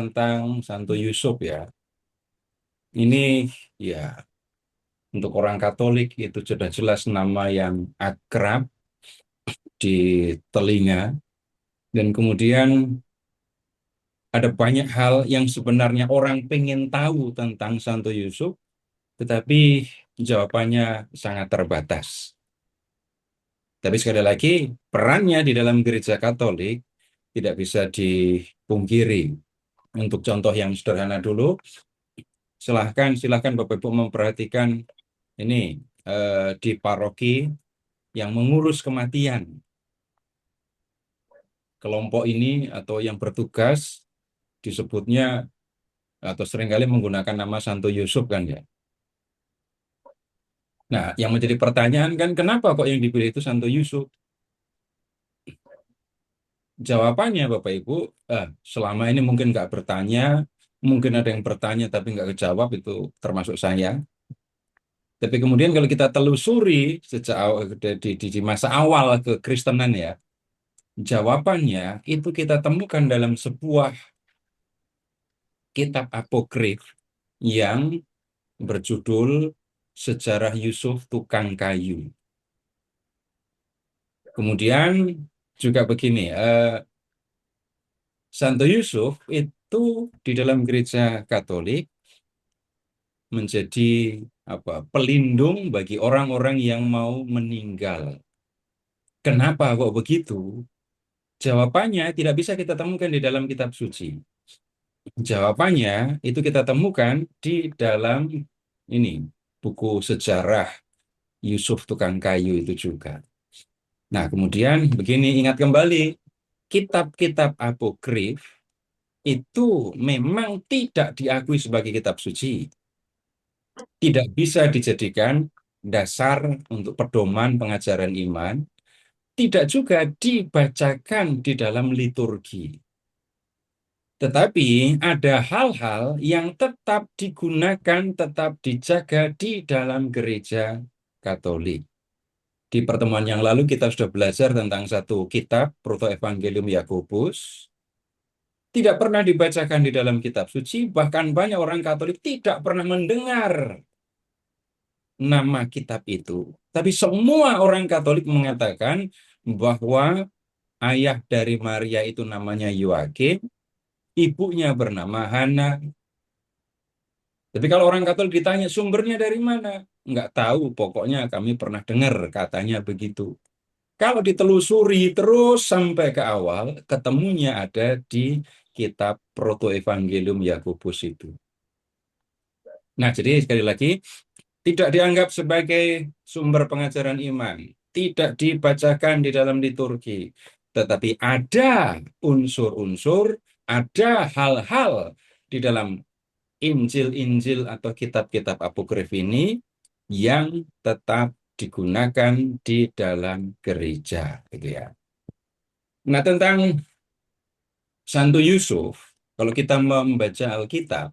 tentang Santo Yusuf ya. Ini ya untuk orang Katolik itu sudah jelas nama yang akrab di telinga dan kemudian ada banyak hal yang sebenarnya orang pengen tahu tentang Santo Yusuf, tetapi jawabannya sangat terbatas. Tapi sekali lagi, perannya di dalam gereja Katolik tidak bisa dipungkiri. Untuk contoh yang sederhana dulu, silahkan Bapak Ibu memperhatikan ini di paroki yang mengurus kematian. Kelompok ini atau yang bertugas disebutnya atau seringkali menggunakan nama Santo Yusuf kan ya. Nah, yang menjadi pertanyaan kan kenapa kok yang dipilih itu Santo Yusuf? Jawabannya Bapak Ibu, selama ini mungkin nggak bertanya, mungkin ada yang bertanya tapi nggak kejawab itu termasuk saya. Tapi kemudian kalau kita telusuri sejak di masa awal kekristenan ya, jawabannya itu kita temukan dalam sebuah kitab apokrif yang berjudul Sejarah Yusuf Tukang Kayu. Kemudian juga begini, Santo Yusuf itu di dalam gereja Katolik menjadi pelindung bagi orang-orang yang mau meninggal. Kenapa kok begitu? Jawabannya tidak bisa kita temukan di dalam kitab suci. Jawabannya itu kita temukan di dalam ini buku sejarah Yusuf Tukang Kayu itu juga. Nah, kemudian begini, ingat kembali, kitab-kitab apokrif itu memang tidak diakui sebagai kitab suci. Tidak bisa dijadikan dasar untuk pedoman pengajaran iman, tidak juga dibacakan di dalam liturgi. Tetapi ada hal-hal yang tetap digunakan, tetap dijaga di dalam gereja Katolik. Di pertemuan yang lalu kita sudah belajar tentang satu kitab, Protoevangelium Yakobus. Tidak pernah dibacakan di dalam kitab suci, bahkan banyak orang Katolik tidak pernah mendengar nama kitab itu. Tapi semua orang Katolik mengatakan bahwa ayah dari Maria itu namanya Yoakim, ibunya bernama Hana. Tapi kalau orang Katolik ditanya sumbernya dari mana? Nggak tahu, pokoknya kami pernah dengar katanya begitu. Kalau ditelusuri terus sampai ke awal, ketemunya ada di kitab Protoevangelium Yakobus itu. Nah, jadi sekali lagi, tidak dianggap sebagai sumber pengajaran iman, tidak dibacakan di dalam liturgi, tetapi ada unsur-unsur, ada hal-hal di dalam Injil-Injil atau kitab-kitab apokrif ini yang tetap digunakan di dalam gereja, gitu ya. Nah, tentang Santo Yusuf, kalau kita membaca Alkitab,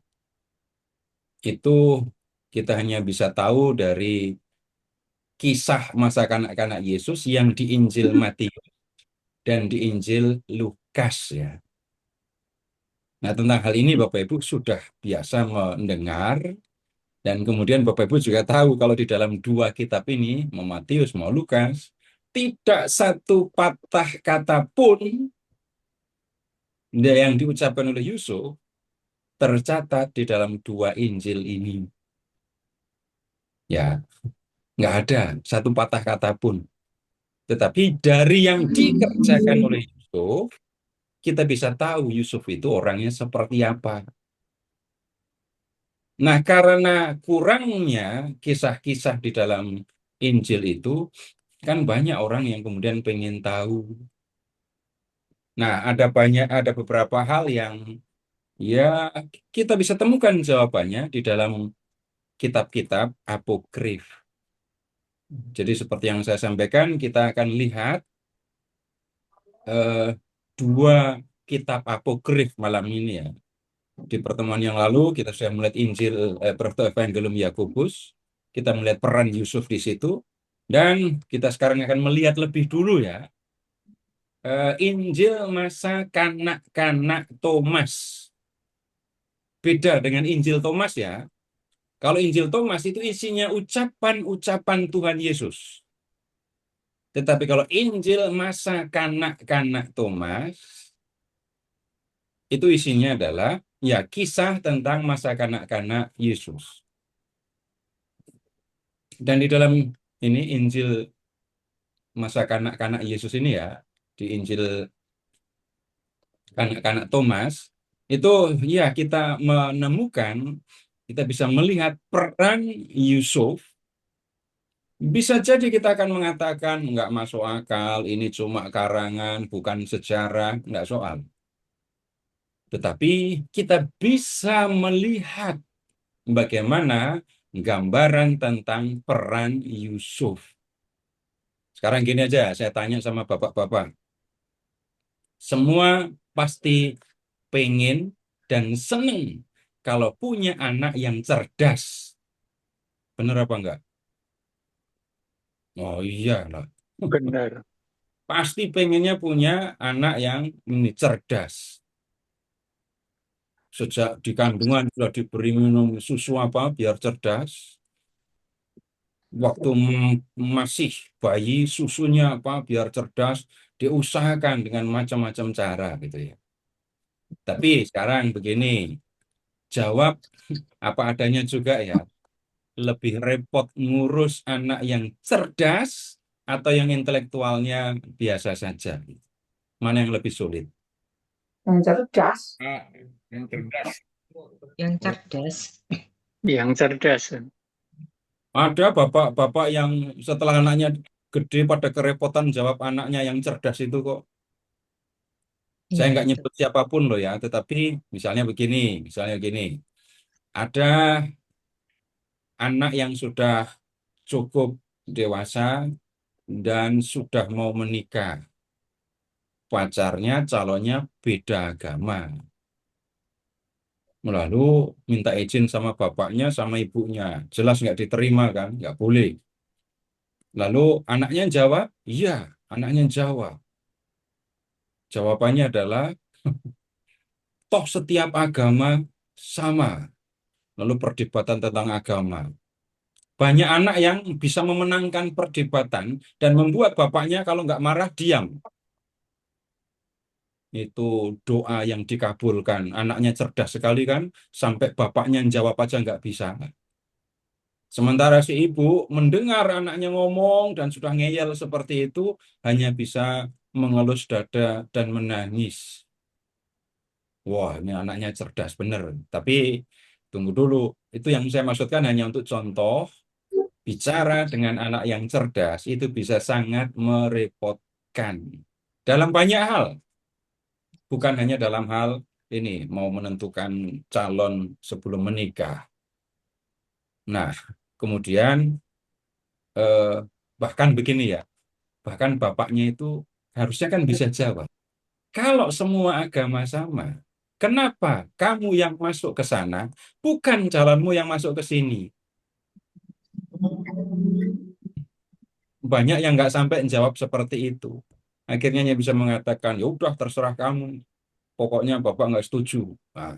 itu kita hanya bisa tahu dari kisah masa kanak-kanak Yesus yang di Injil Matius dan di Injil Lukas ya. Nah, tentang hal ini Bapak Ibu sudah biasa mendengar dan kemudian Bapak Ibu juga tahu kalau di dalam dua kitab ini, mau Matius mau Lukas, tidak satu patah kata pun yang diucapkan oleh Yusuf tercatat di dalam dua Injil ini. Ya, nggak ada satu patah kata pun. Tetapi dari yang dikerjakan oleh Yusuf, kita bisa tahu Yusuf itu orangnya seperti apa. Nah, karena kurangnya kisah-kisah di dalam Injil itu, kan banyak orang yang kemudian pengen tahu. Nah, ada beberapa hal yang ya kita bisa temukan jawabannya di dalam kitab-kitab apokrif. Jadi seperti yang saya sampaikan, kita akan lihat eh, dua kitab apokrif malam ini ya. Di pertemuan yang lalu kita sudah melihat Injil Evangelium Yakobus, kita melihat peran Yusuf di situ, dan kita sekarang akan melihat lebih dulu ya Injil masa kanak-kanak Thomas. Beda dengan Injil Thomas ya. Kalau Injil Thomas itu isinya ucapan-ucapan Tuhan Yesus. Tetapi kalau Injil masa kanak-kanak Thomas, itu isinya adalah ya kisah tentang masa kanak-kanak Yesus. Dan di dalam ini Injil masa kanak-kanak Yesus ini ya, di Injil kanak-kanak Thomas, itu ya kita menemukan, kita bisa melihat peran Yusuf. Bisa jadi kita akan mengatakan nggak masuk akal, ini cuma karangan, bukan sejarah, nggak soal. Tetapi kita bisa melihat bagaimana gambaran tentang peran Yusuf. Sekarang gini aja, saya tanya sama bapak-bapak. Semua pasti pengen dan seneng kalau punya anak yang cerdas. Bener apa enggak? Oh iya lah. Benar. Pasti pengennya punya anak yang ini cerdas. Sejak di kandungan sudah diberi minum susu apa biar cerdas. Waktu masih bayi susunya apa biar cerdas. Diusahakan dengan macam-macam cara gitu ya. Tapi sekarang begini, jawab apa adanya juga ya. Lebih repot ngurus anak yang cerdas atau yang intelektualnya biasa saja. Mana yang lebih sulit? Yang cerdas. Ah, yang cerdas. Yang cerdas. Yang cerdas. Ada bapak-bapak yang setelah anaknya gede pada kerepotan jawab anaknya yang cerdas itu kok. Saya Iya nggak itu. nyebut siapapun loh ya, tetapi misalnya begini, ada anak yang sudah cukup dewasa dan sudah mau menikah. Pacarnya, calonnya beda agama. Lalu minta izin sama bapaknya, sama ibunya. Jelas nggak diterima kan? Nggak boleh. Lalu anaknya jawab, iya, anaknya jawab. Jawabannya adalah, toh setiap agama sama. Lalu perdebatan tentang agama. Banyak anak yang bisa memenangkan perdebatan dan membuat bapaknya kalau nggak marah diam. Itu doa yang dikabulkan. Anaknya cerdas sekali kan, sampai bapaknya yang jawab aja nggak bisa. Sementara si ibu mendengar anaknya ngomong dan sudah ngeyel seperti itu, hanya bisa mengelus dada dan menangis. Wah, ini anaknya cerdas bener. Tapi tunggu dulu, itu yang saya maksudkan hanya untuk contoh. Bicara dengan anak yang cerdas itu bisa sangat merepotkan dalam banyak hal, bukan hanya dalam hal ini mau menentukan calon sebelum menikah. Nah, kemudian eh, bahkan begini ya, bahkan bapaknya itu harusnya kan bisa jawab. Kalau semua agama sama, kenapa kamu yang masuk ke sana, bukan calonmu yang masuk ke sini? Banyak yang nggak sampai jawab seperti itu. Akhirnya hanya bisa mengatakan, ya udah terserah kamu. Pokoknya Bapak nggak setuju. Nah,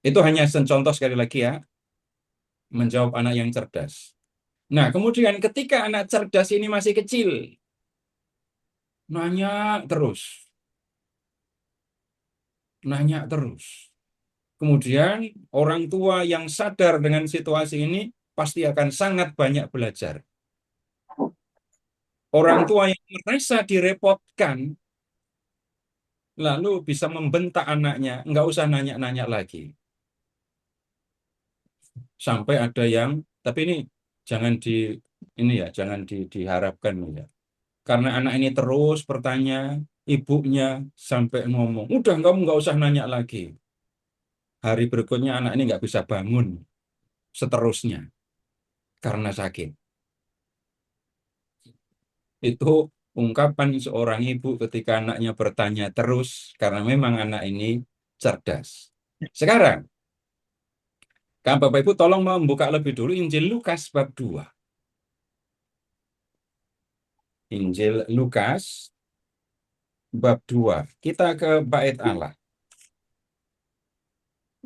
itu hanya contoh sekali lagi ya, menjawab anak yang cerdas. Nah, kemudian ketika anak cerdas ini masih kecil, nanya terus, nanya terus. Kemudian orang tua yang sadar dengan situasi ini pasti akan sangat banyak belajar. Orang tua yang merasa direpotkan, lalu bisa membentak anaknya, nggak usah nanya-nanya lagi. Sampai ada yang, tapi ini jangan ini ya, jangan diharapkan ya. Karena anak ini terus bertanya, ibunya sampai ngomong, udah kamu nggak usah nanya lagi. Hari berikutnya anak ini nggak bisa bangun, seterusnya karena sakit. Itu ungkapan seorang ibu ketika anaknya bertanya terus, karena memang anak ini cerdas. Sekarang, Bapak Ibu tolong membuka lebih dulu Injil Lukas bab 2. Injil Lukas bab 2. Kita ke bait Allah.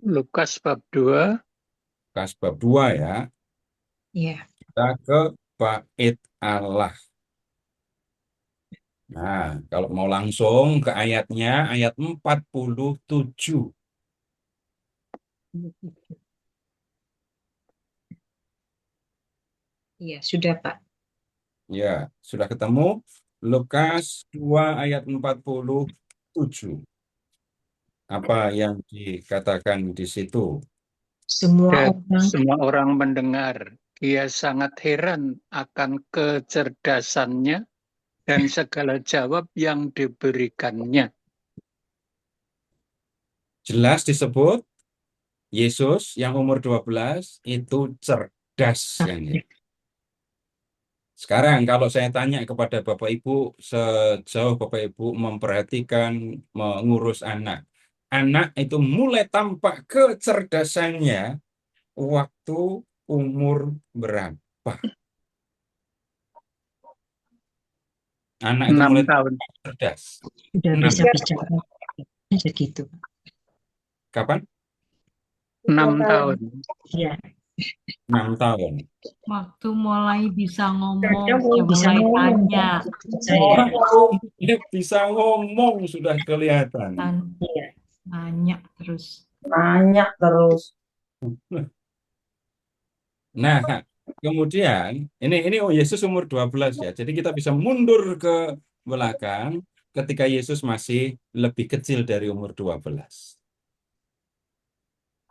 Lukas bab 2. Lukas bab 2 ya. Iya. Kita ke bait Allah. Nah, kalau mau langsung ke ayatnya, ayat 47. Iya, sudah Pak. Ya, sudah ketemu? Lukas 2 ayat 47. Apa yang dikatakan di situ? Semua Dan orang semua orang mendengar. Ia sangat heran akan kecerdasannya dan segala jawab yang diberikannya. Jelas disebut Yesus yang umur 12 itu cerdas kan ya. Sekarang kalau saya tanya kepada Bapak Ibu, sejauh Bapak Ibu memperhatikan mengurus anak, anak itu mulai tampak kecerdasannya waktu umur berapa? Anak itu 6 mulai tahun. cerdas. sudah 6. bisa bicara segitu. Kapan? 6 tahun. Iya. 6 tahun. Waktu mulai bisa ngomong, Bisa mulai ngomong, tanya, saya. Dia bisa ngomong sudah kelihatan. Iya. nanya terus. Banyak terus. Nah, kemudian ini Yesus umur 12 ya. Jadi kita bisa mundur ke belakang ketika Yesus masih lebih kecil dari umur 12.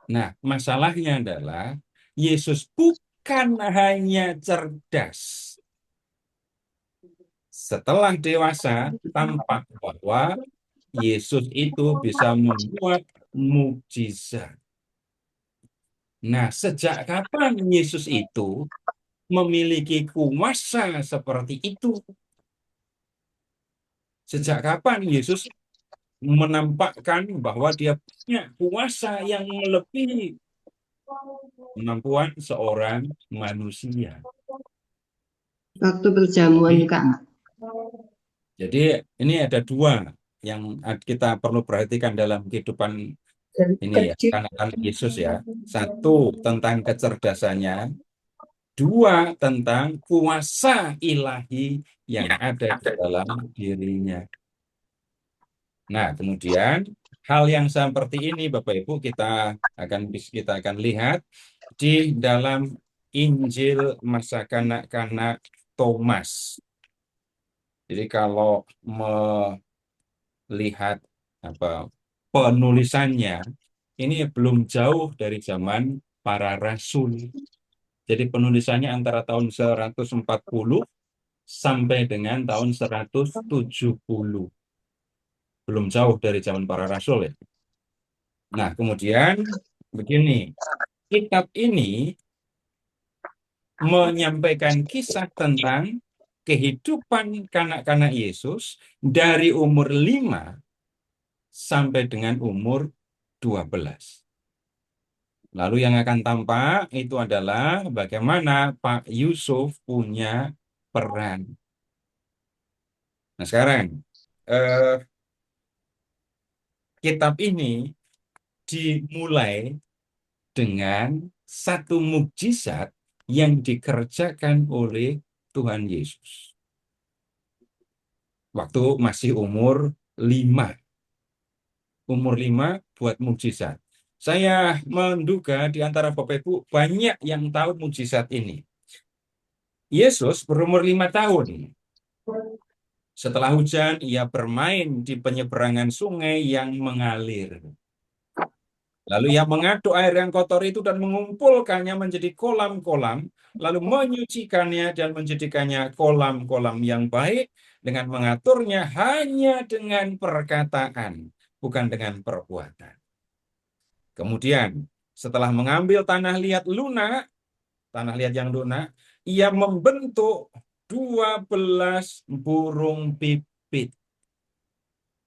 Nah, masalahnya adalah Yesus bukan hanya cerdas. Setelah dewasa, tampak bahwa Yesus itu bisa membuat mukjizat. Nah, sejak kapan Yesus itu memiliki kuasa seperti itu? Sejak kapan Yesus menampakkan bahwa dia punya kuasa yang melebihi kemampuan seorang manusia? Waktu perjamuan Jadi, juga enggak? jadi ini ada dua yang kita perlu perhatikan dalam kehidupan ini ya, anak-anak Yesus ya. Satu, tentang kecerdasannya. Dua, tentang kuasa ilahi yang ada di dalam dirinya. Nah, kemudian hal yang seperti ini Bapak Ibu kita akan lihat di dalam Injil masa kanak-kanak Thomas. Jadi kalau melihat penulisannya ini belum jauh dari zaman para rasul. Jadi penulisannya antara tahun 140 sampai dengan tahun 170. Belum jauh dari zaman para rasul ya. Nah, kemudian begini, kitab ini menyampaikan kisah tentang kehidupan kanak-kanak Yesus dari umur 5 sampai dengan umur 12. Lalu yang akan tampak itu adalah bagaimana Pak Yusuf punya peran. Nah, sekarang kitab ini dimulai dengan satu mukjizat yang dikerjakan oleh Tuhan Yesus. Waktu masih umur 5. Umur 5 buat mukjizat. Saya menduga di antara Bapak Ibu banyak yang tahu mukjizat ini. Yesus berumur 5 tahun. Setelah hujan, ia bermain di penyeberangan sungai yang mengalir. Lalu ia mengaduk air yang kotor itu dan mengumpulkannya menjadi kolam-kolam, lalu menyucikannya dan menjadikannya kolam-kolam yang baik dengan mengaturnya hanya dengan perkataan, bukan dengan perbuatan. Kemudian, setelah mengambil tanah liat yang lunak, ia membentuk 12 burung pipit.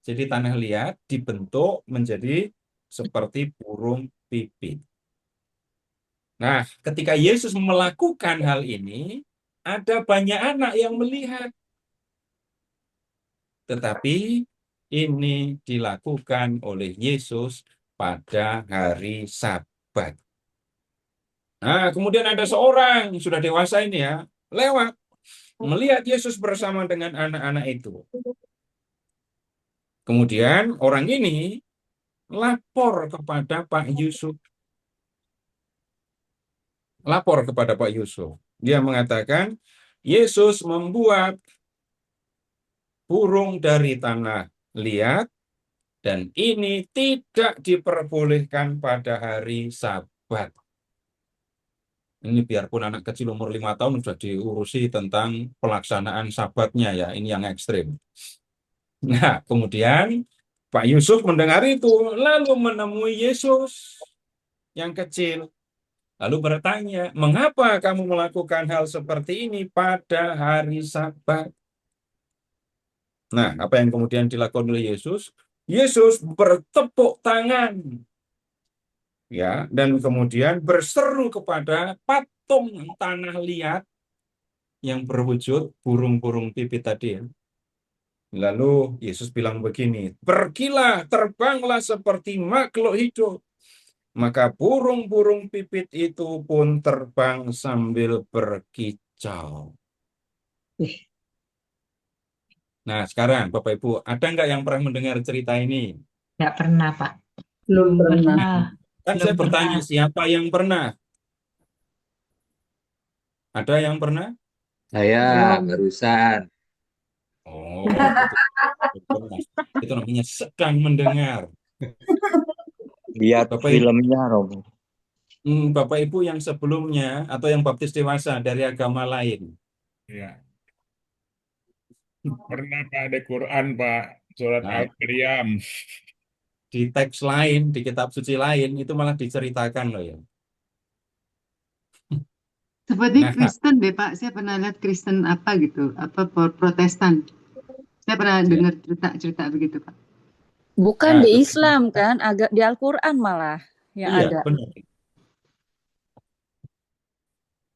Jadi tanah liat dibentuk menjadi seperti burung pipit. Nah, ketika Yesus melakukan hal ini, ada banyak anak yang melihat. Tetapi ini dilakukan oleh Yesus pada hari Sabat. Nah, kemudian ada seorang sudah dewasa ini ya, lewat melihat Yesus bersama dengan anak-anak itu. Kemudian orang ini lapor kepada Pak Yusuf. Lapor kepada Pak Yusuf. Dia mengatakan, Yesus membuat burung dari tanah liat, dan ini tidak diperbolehkan pada hari Sabat. Ini biarpun anak kecil umur 5 tahun sudah diurusi tentang pelaksanaan Sabatnya ya, ini yang ekstrim. Nah, kemudian Pak Yusuf mendengar itu, lalu menemui Yesus yang kecil. Lalu bertanya, mengapa kamu melakukan hal seperti ini pada hari Sabat? Nah, apa yang kemudian dilakukan oleh Yesus? Yesus bertepuk tangan, ya, dan kemudian berseru kepada patung tanah liat yang berwujud burung-burung pipit tadi ya. Lalu Yesus bilang begini, pergilah, terbanglah seperti makhluk hidup. Maka burung-burung pipit itu pun terbang sambil berkicau. Nah, sekarang Bapak Ibu, ada nggak yang pernah mendengar cerita ini? Nggak pernah, Pak. Belum pernah. Pernah. Kan Belum saya bertanya, pernah. siapa yang pernah? Ada yang pernah? Saya Belum. barusan. Oh, itu pernah. Itu namanya sedang mendengar. Lihat Bapak Ibu, filmnya, Romo. Bapak Ibu yang sebelumnya atau yang baptis dewasa dari agama lain, Ya, pernah Pak ada Quran Pak, surat nah, Al-Maryam. di teks lain, di kitab suci lain, itu malah diceritakan loh ya. Seperti Nah, Kristen deh Pak, saya pernah lihat Kristen apa gitu, apa Protestan. Saya pernah ya. dengar cerita-cerita begitu Pak. Bukan Nah, di Islam kan, agak di Al-Quran malah yang iya, ada. benar.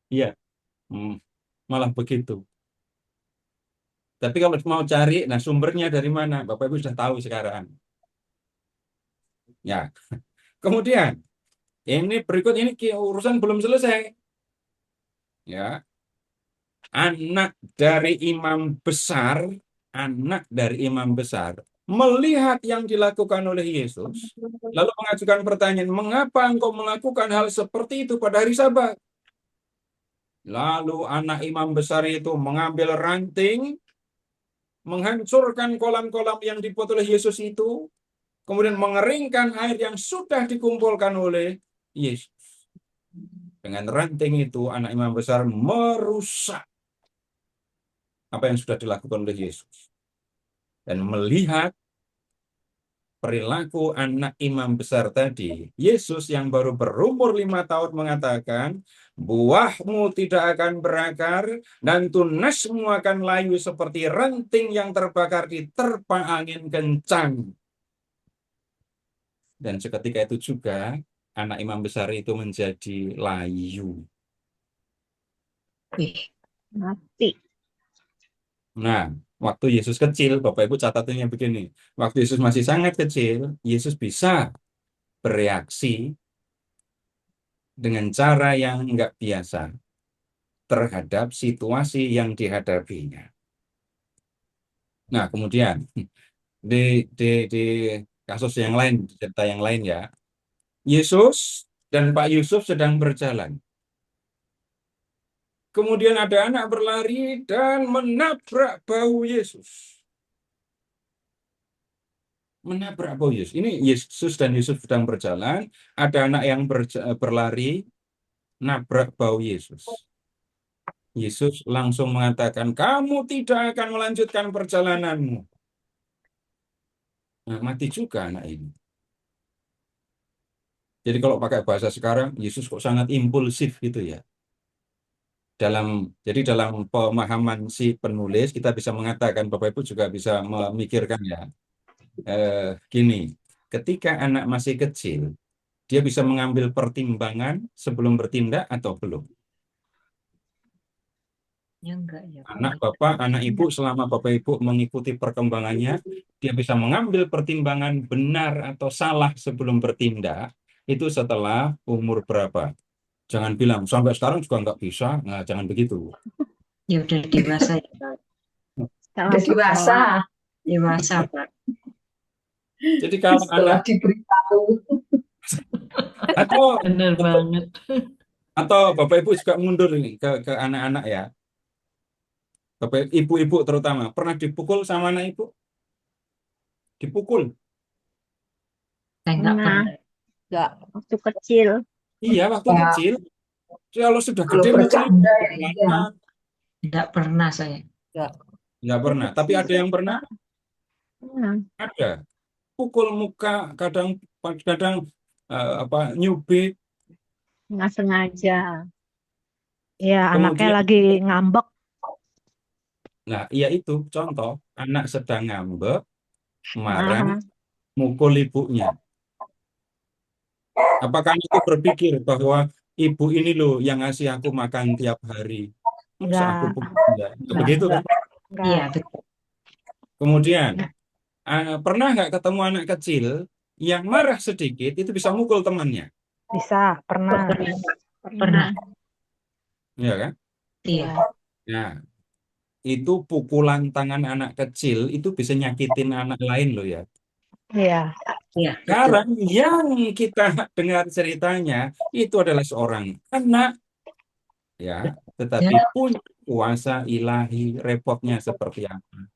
Iya, malah begitu. Tapi kalau mau cari, nah sumbernya dari mana? Bapak Ibu sudah tahu sekarang. Ya, kemudian ini berikut ini urusan belum selesai. Ya, anak dari imam besar melihat yang dilakukan oleh Yesus, lalu mengajukan pertanyaan, mengapa engkau melakukan hal seperti itu pada hari Sabat? Lalu anak imam besar itu mengambil ranting, menghancurkan kolam-kolam yang dibuat oleh Yesus itu, kemudian mengeringkan air yang sudah dikumpulkan oleh Yesus. Dengan ranting itu, anak imam besar merusak apa yang sudah dilakukan oleh Yesus. Dan melihat perilaku anak imam besar tadi, Yesus yang baru berumur 5 tahun mengatakan, buahmu tidak akan berakar, dan tunasmu akan layu seperti ranting yang terbakar diterpa angin kencang. Dan seketika itu juga, anak imam besar itu menjadi layu. Mati. Nah, waktu Yesus kecil, Bapak Ibu catatannya begini. Waktu Yesus masih sangat kecil, Yesus bisa bereaksi dengan cara yang nggak biasa terhadap situasi yang dihadapinya. Nah, kemudian di kasus yang lain, cerita yang lain ya, Yesus dan Pak Yusuf sedang berjalan. Kemudian ada anak berlari dan menabrak bahu Yesus. Menabrak bahu Yesus. Ini Yesus dan Yusuf sedang berjalan, ada anak yang berlari, nabrak bahu Yesus. Yesus langsung mengatakan, kamu tidak akan melanjutkan perjalananmu. Nah, mati juga anak ini. Jadi kalau pakai bahasa sekarang, Yesus kok sangat impulsif gitu ya. Jadi dalam pemahaman si penulis, kita bisa mengatakan, Bapak Ibu juga bisa memikirkan ya, gini, ketika anak masih kecil, dia bisa mengambil pertimbangan sebelum bertindak atau belum? Ya enggak ya. Anak Bapak, anak Ibu, selama Bapak Ibu mengikuti perkembangannya, dia bisa mengambil pertimbangan benar atau salah sebelum bertindak, itu setelah umur berapa? Jangan bilang, sampai sekarang juga nggak bisa. Nah, jangan begitu. Ya udah dewasa ya. Udah dewasa. Dewasa, Pak. Jadi kalau Setelah anak, diberitahu. atau Bener banget. Bapak Ibu juga mundur ini ke anak-anak ya. Bapak ibu-ibu terutama, pernah dipukul sama anak ibu? Dipukul? Saya nggak Pernah. pernah. Nggak, waktu kecil. Iya, waktu Ya, kecil. Kalau sudah kalau gede mungkin bercanda ya iya. Nggak pernah saya. Nggak. nggak Waktu pernah. Tapi kecil ada yang pernah? pernah. Ada. Pukul muka, kadang nyubit. Nggak sengaja. Ya, anaknya Kemudian, lagi ngambek. nah, iya itu contoh anak sedang ngambek, marah, Ah, mukul ibunya. Apakah itu berpikir bahwa ibu ini loh yang ngasih aku makan tiap hari? Masa aku nggak, pukul dia? Begitu kan? Iya, nggak. betul. Kemudian, pernah nggak ketemu anak kecil yang marah sedikit itu bisa mukul temannya? Bisa, pernah. Pernah. Ya kan? Iya. Nah, itu pukulan tangan anak kecil itu bisa nyakitin anak lain loh ya. Iya. Iya, betul. Sekarang yang kita dengar ceritanya itu adalah seorang anak ya, tetapi Ya, punya kuasa ilahi, repotnya seperti apa.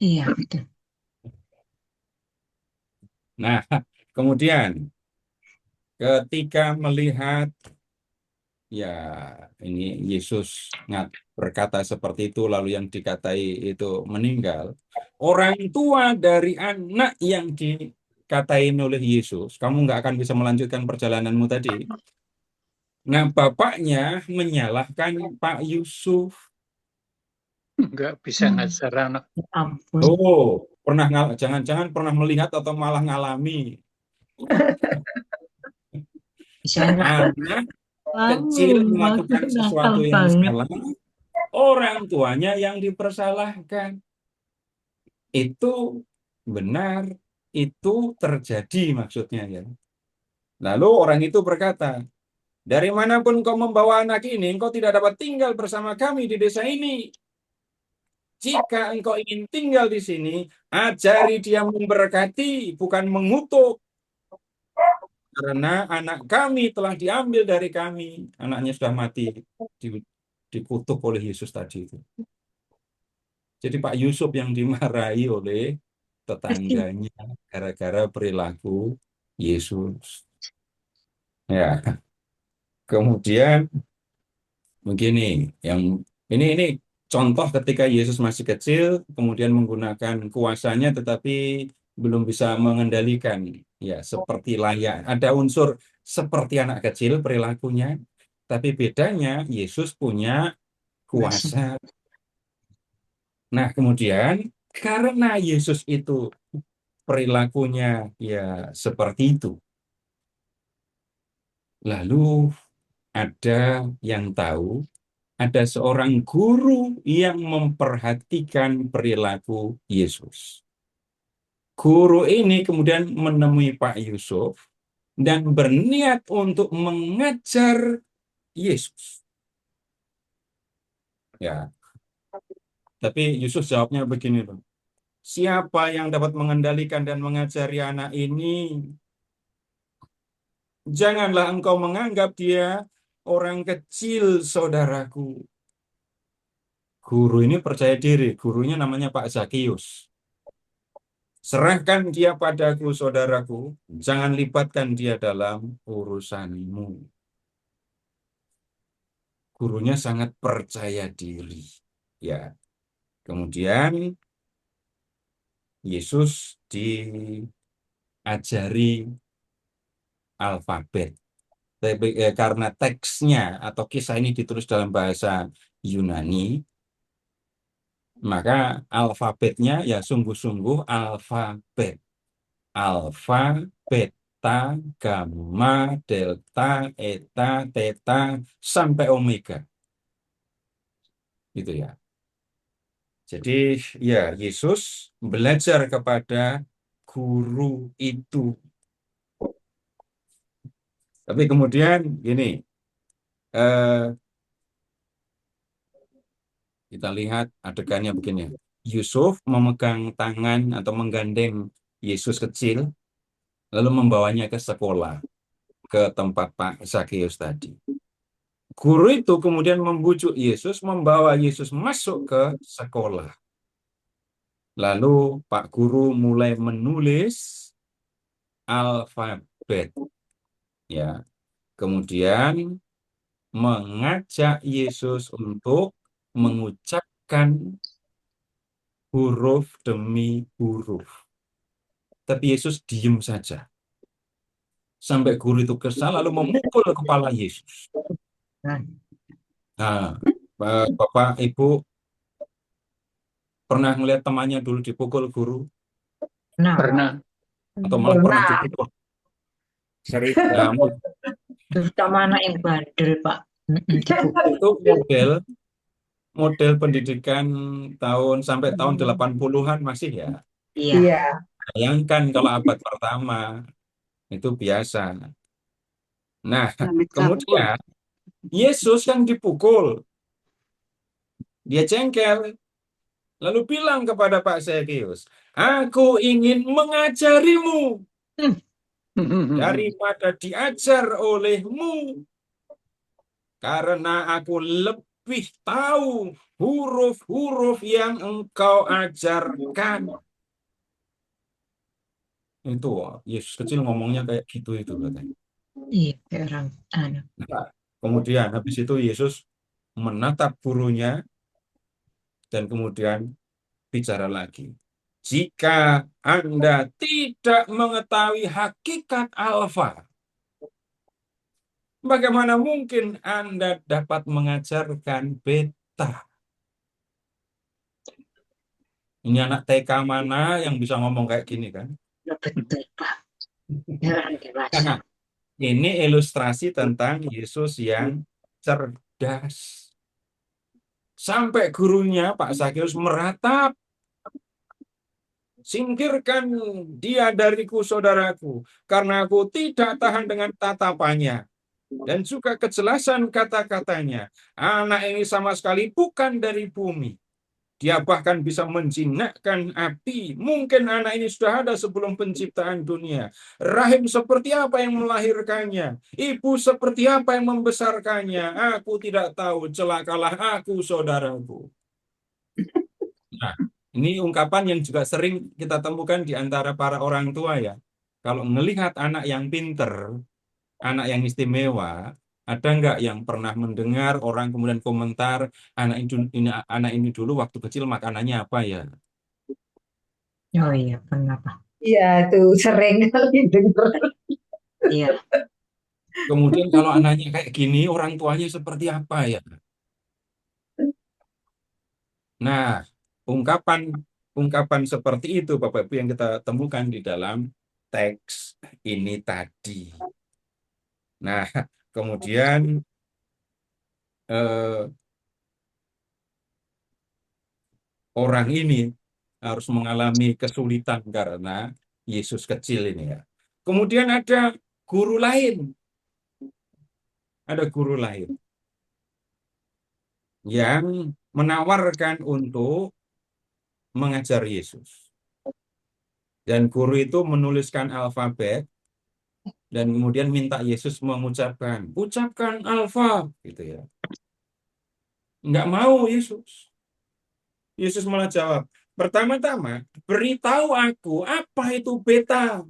iya, betul. Nah, kemudian ketika melihat ya ini Yesus berkata seperti itu lalu yang dikatai itu meninggal, orang tua dari anak yang dikatain oleh Yesus, kamu nggak akan bisa melanjutkan perjalananmu tadi. Nah, bapaknya menyalahkan Pak Yusuf. Nggak bisa ngajar anak. Ya ampun. Oh, jangan-jangan pernah melihat atau malah ngalami Saya nggak anak Lalu kecil melakukan nakal sesuatu yang banget. salah, orang tuanya yang dipersalahkan. Itu benar, itu terjadi maksudnya ya. Lalu orang itu berkata, dari manapun kau membawa anak ini, engkau tidak dapat tinggal bersama kami di desa ini. Jika engkau ingin tinggal di sini, ajari dia memberkati, bukan mengutuk. Karena anak kami telah diambil dari kami. Anaknya sudah mati, dikutuk oleh Yesus tadi itu. Jadi Pak Yusuf yang dimarahi oleh tetangganya gara-gara perilaku Yesus. Ya, kemudian begini, ini contoh ketika Yesus masih kecil, kemudian menggunakan kuasanya, tetapi belum bisa mengendalikan. Ya, seperti layak. Ada unsur seperti anak kecil perilakunya, tapi bedanya Yesus punya masuk. kuasa. Nah, kemudian karena Yesus itu perilakunya ya seperti itu, lalu ada yang tahu, ada seorang guru yang memperhatikan perilaku Yesus. Guru ini kemudian menemui Pak Yusuf dan berniat untuk mengajar Yesus. Ya, tapi Yusuf jawabnya begini loh. Siapa yang dapat mengendalikan dan mengajari anak ini? Janganlah engkau menganggap dia orang kecil, saudaraku. Guru ini percaya diri, gurunya namanya Pak Zakius. Serahkan dia padaku, saudaraku. Jangan libatkan dia dalam urusanmu. Gurunya sangat percaya diri. Ya. Kemudian Yesus diajari alfabet. Karena teksnya atau kisah ini ditulis dalam bahasa Yunani, maka alfabetnya ya sungguh-sungguh alfabet. Alfa, beta, gamma, delta, eta, theta, sampai omega. Gitu ya. Jadi ya Yesus belajar kepada guru itu. Tapi kemudian gini, eh, kita lihat adegannya begini. Yusuf memegang tangan atau menggandeng Yesus kecil, lalu membawanya ke sekolah, ke tempat Pak Zakeus tadi. Guru itu kemudian membujuk Yesus, membawa Yesus masuk ke sekolah. Lalu Pak Guru mulai menulis alfabet. Ya. Kemudian mengajak Yesus untuk mengucapkan huruf demi huruf. Tapi Yesus diem saja. Sampai guru itu kesal lalu memukul kepala Yesus. Nah, Bapak, Ibu pernah melihat temannya dulu dipukul guru? Nah, Pernah. Atau malah pernah Pernah. dipukul? Sering. Nah, terutama anak yang bandel, Pak. itu model pendidikan sampai tahun 80-an masih ya. Iya. Iya. Bayangkan kalau abad pertama, itu biasa. Nah, Amit kemudian Yesus yang dipukul. Dia jengkel. Lalu bilang kepada Pak Zakeus, "Aku ingin mengajarimu daripada diajar olehmu. Karena aku lebih tahu huruf-huruf yang engkau ajarkan." Itu Yesus kecil ngomongnya kayak gitu itu katanya. Iya, kayak orang anak. Nah, kemudian habis itu Yesus menatap gurunya dan kemudian bicara lagi. Jika Anda tidak mengetahui hakikat alfa, bagaimana mungkin Anda dapat mengajarkan beta? Ini anak TK mana yang bisa ngomong kayak gini kan? Ya, betul, Pak. Ya, orang dewasa. Nah, ini ilustrasi tentang Yesus yang cerdas. Sampai gurunya Pak Zakeus meratap, "Singkirkan dia dariku, saudaraku, karena aku tidak tahan dengan tatapannya dan juga kejelasan kata-katanya. Anak ini sama sekali bukan dari bumi. Dia bahkan bisa menjinakkan api. Mungkin anak ini sudah ada sebelum penciptaan dunia. Rahim seperti apa yang melahirkannya? Ibu seperti apa yang membesarkannya? Aku tidak tahu. Celakalah aku, saudaraku." Nah, ini ungkapan yang juga sering kita temukan di antara para orang tua ya. Kalau melihat anak yang pinter, anak yang istimewa, ada nggak yang pernah mendengar orang kemudian komentar, anak ini dulu waktu kecil makanannya apa ya? Oh iya, pernah, Pak. Iya, tuh sering kali denger. Iya. Kemudian kalau anaknya kayak gini, orang tuanya seperti apa ya? Nah, ungkapan seperti itu Bapak Ibu yang kita temukan di dalam teks ini tadi. Nah, kemudian orang ini harus mengalami kesulitan karena Yesus kecil ini ya. Kemudian ada guru lain. Ada guru lain yang menawarkan untuk mengajar Yesus. Dan guru itu menuliskan alfabet dan kemudian minta Yesus mengucapkan, "Ucapkan alfa," gitu ya. Enggak mau Yesus. Yesus malah jawab, "Pertama-tama, beritahu aku apa itu beta.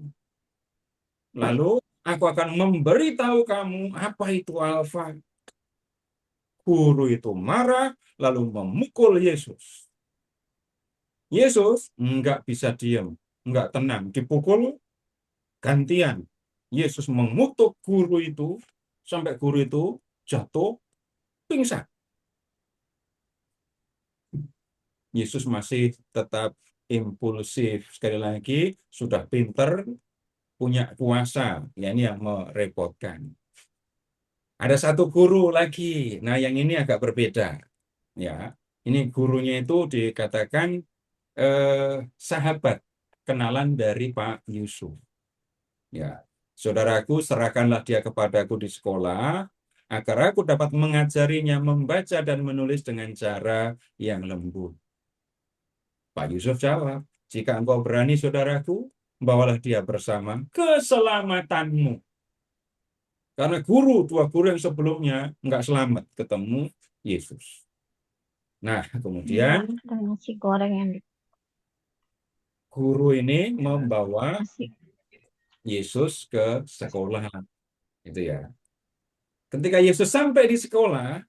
Lalu aku akan memberitahu kamu apa itu alfa." Guru itu marah, lalu memukul Yesus. Yesus enggak bisa diam, enggak tenang. Dipukul, gantian. Yesus mengutuk guru itu, sampai guru itu jatuh, pingsan. Yesus masih tetap impulsif. Sekali lagi, sudah pinter, punya kuasa. Ya, ini yang merepotkan. Ada satu guru lagi. Nah, yang ini agak berbeda. Ya, Ini gurunya itu dikatakan sahabat kenalan dari Pak Yusuf. Ya, saudaraku, serahkanlah dia kepadaku di sekolah agar aku dapat mengajarinya membaca dan menulis dengan cara yang lembut. Pak Yusuf jawab, jika engkau berani, saudaraku, bawalah dia bersama keselamatanmu. Karena dua guru yang sebelumnya nggak selamat ketemu Yesus. Nah, Iya, kemudian ada nasi goreng yang guru ini membawa dikasih. Yesus ke sekolah. Itu ya. Ketika Yesus sampai di sekolah,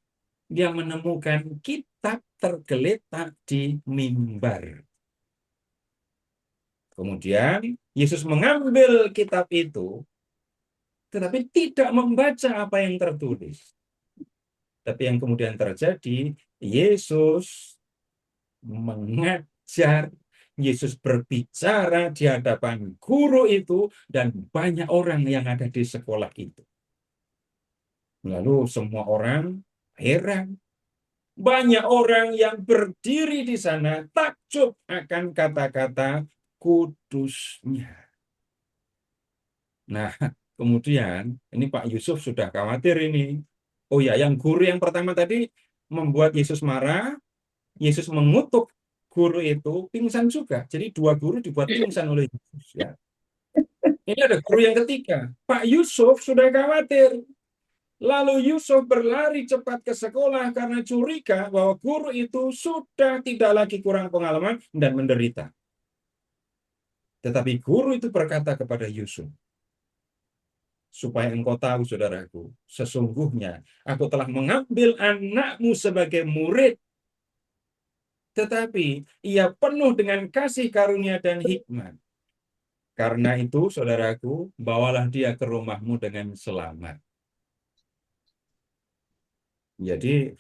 dia menemukan kitab tergeletak di mimbar. Kemudian Yesus mengambil kitab itu, tetapi tidak membaca apa yang tertulis. Tapi yang kemudian terjadi, Yesus mengajar, Yesus berbicara di hadapan guru itu dan banyak orang yang ada di sekolah itu. Lalu semua orang heran. Banyak orang yang berdiri di sana takjub akan kata-kata kudusnya. Nah, kemudian ini Pak Yusuf sudah khawatir ini. Oh ya, yang guru yang pertama tadi membuat Yesus marah, Yesus mengutuk guru itu pingsan juga. Jadi dua guru dibuat pingsan oleh Yesus. Ya. Ini ada guru yang ketiga. Pak Yusuf sudah khawatir. Lalu Yusuf berlari cepat ke sekolah karena curiga bahwa guru itu sudah tidak lagi kurang pengalaman dan menderita. Tetapi guru itu berkata kepada Yusuf, supaya engkau tahu, saudaraku, sesungguhnya aku telah mengambil anakmu sebagai murid, tetapi ia penuh dengan kasih karunia dan hikmat. Karena itu, saudaraku, bawalah dia ke rumahmu dengan selamat. Jadi,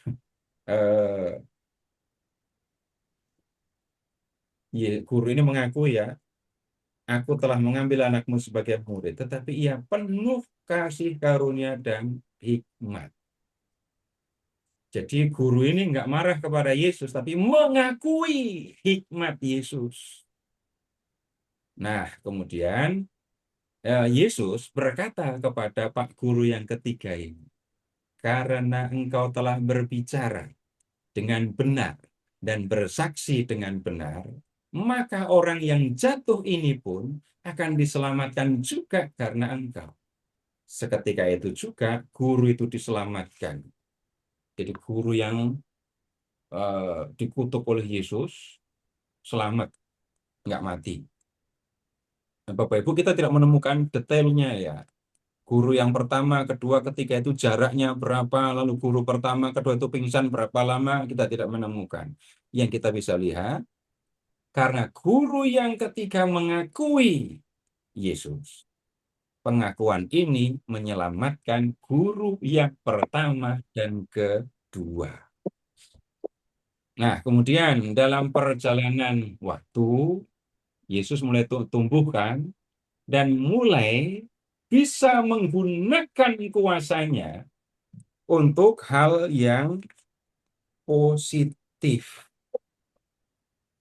guru ini mengaku ya, aku telah mengambil anakmu sebagai murid, tetapi ia penuh kasih karunia dan hikmat. Jadi guru ini nggak marah kepada Yesus, tapi mengakui hikmat Yesus. Nah, kemudian Yesus berkata kepada Pak Guru yang ketiga ini, karena engkau telah berbicara dengan benar dan bersaksi dengan benar, maka orang yang jatuh ini pun akan diselamatkan juga karena engkau. Seketika itu juga guru itu diselamatkan. Jadi guru yang dikutuk oleh Yesus selamat, nggak mati. Bapak Ibu, kita tidak menemukan detailnya ya. Guru yang pertama, kedua, ketiga itu jaraknya berapa, lalu guru pertama, kedua itu pingsan berapa lama, kita tidak menemukan. Yang kita bisa lihat, karena guru yang ketiga mengakui Yesus, pengakuan ini menyelamatkan guru yang pertama dan kedua. Nah, kemudian dalam perjalanan waktu, Yesus mulai tumbuhkan dan mulai bisa menggunakan kuasanya untuk hal yang positif,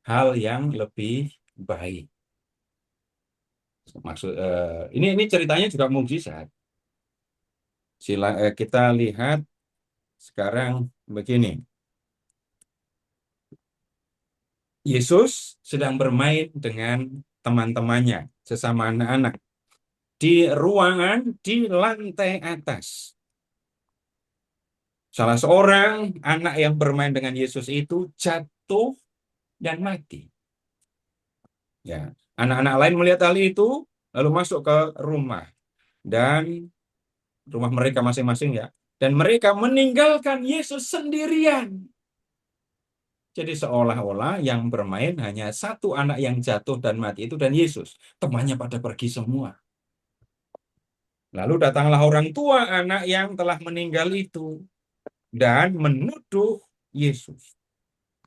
hal yang lebih baik. Maksud ini ceritanya juga mukjizat. Kita lihat sekarang begini. Yesus sedang bermain dengan teman-temannya, sesama anak-anak, di ruangan di lantai atas. Salah seorang anak yang bermain dengan Yesus itu jatuh dan mati. Ya, anak-anak lain melihat hal itu, lalu masuk ke rumah dan rumah mereka masing-masing ya, dan mereka meninggalkan Yesus sendirian. Jadi seolah-olah yang bermain hanya satu anak yang jatuh dan mati itu dan Yesus. Temannya pada pergi semua. Lalu datanglah orang tua anak yang telah meninggal itu dan menuduh Yesus.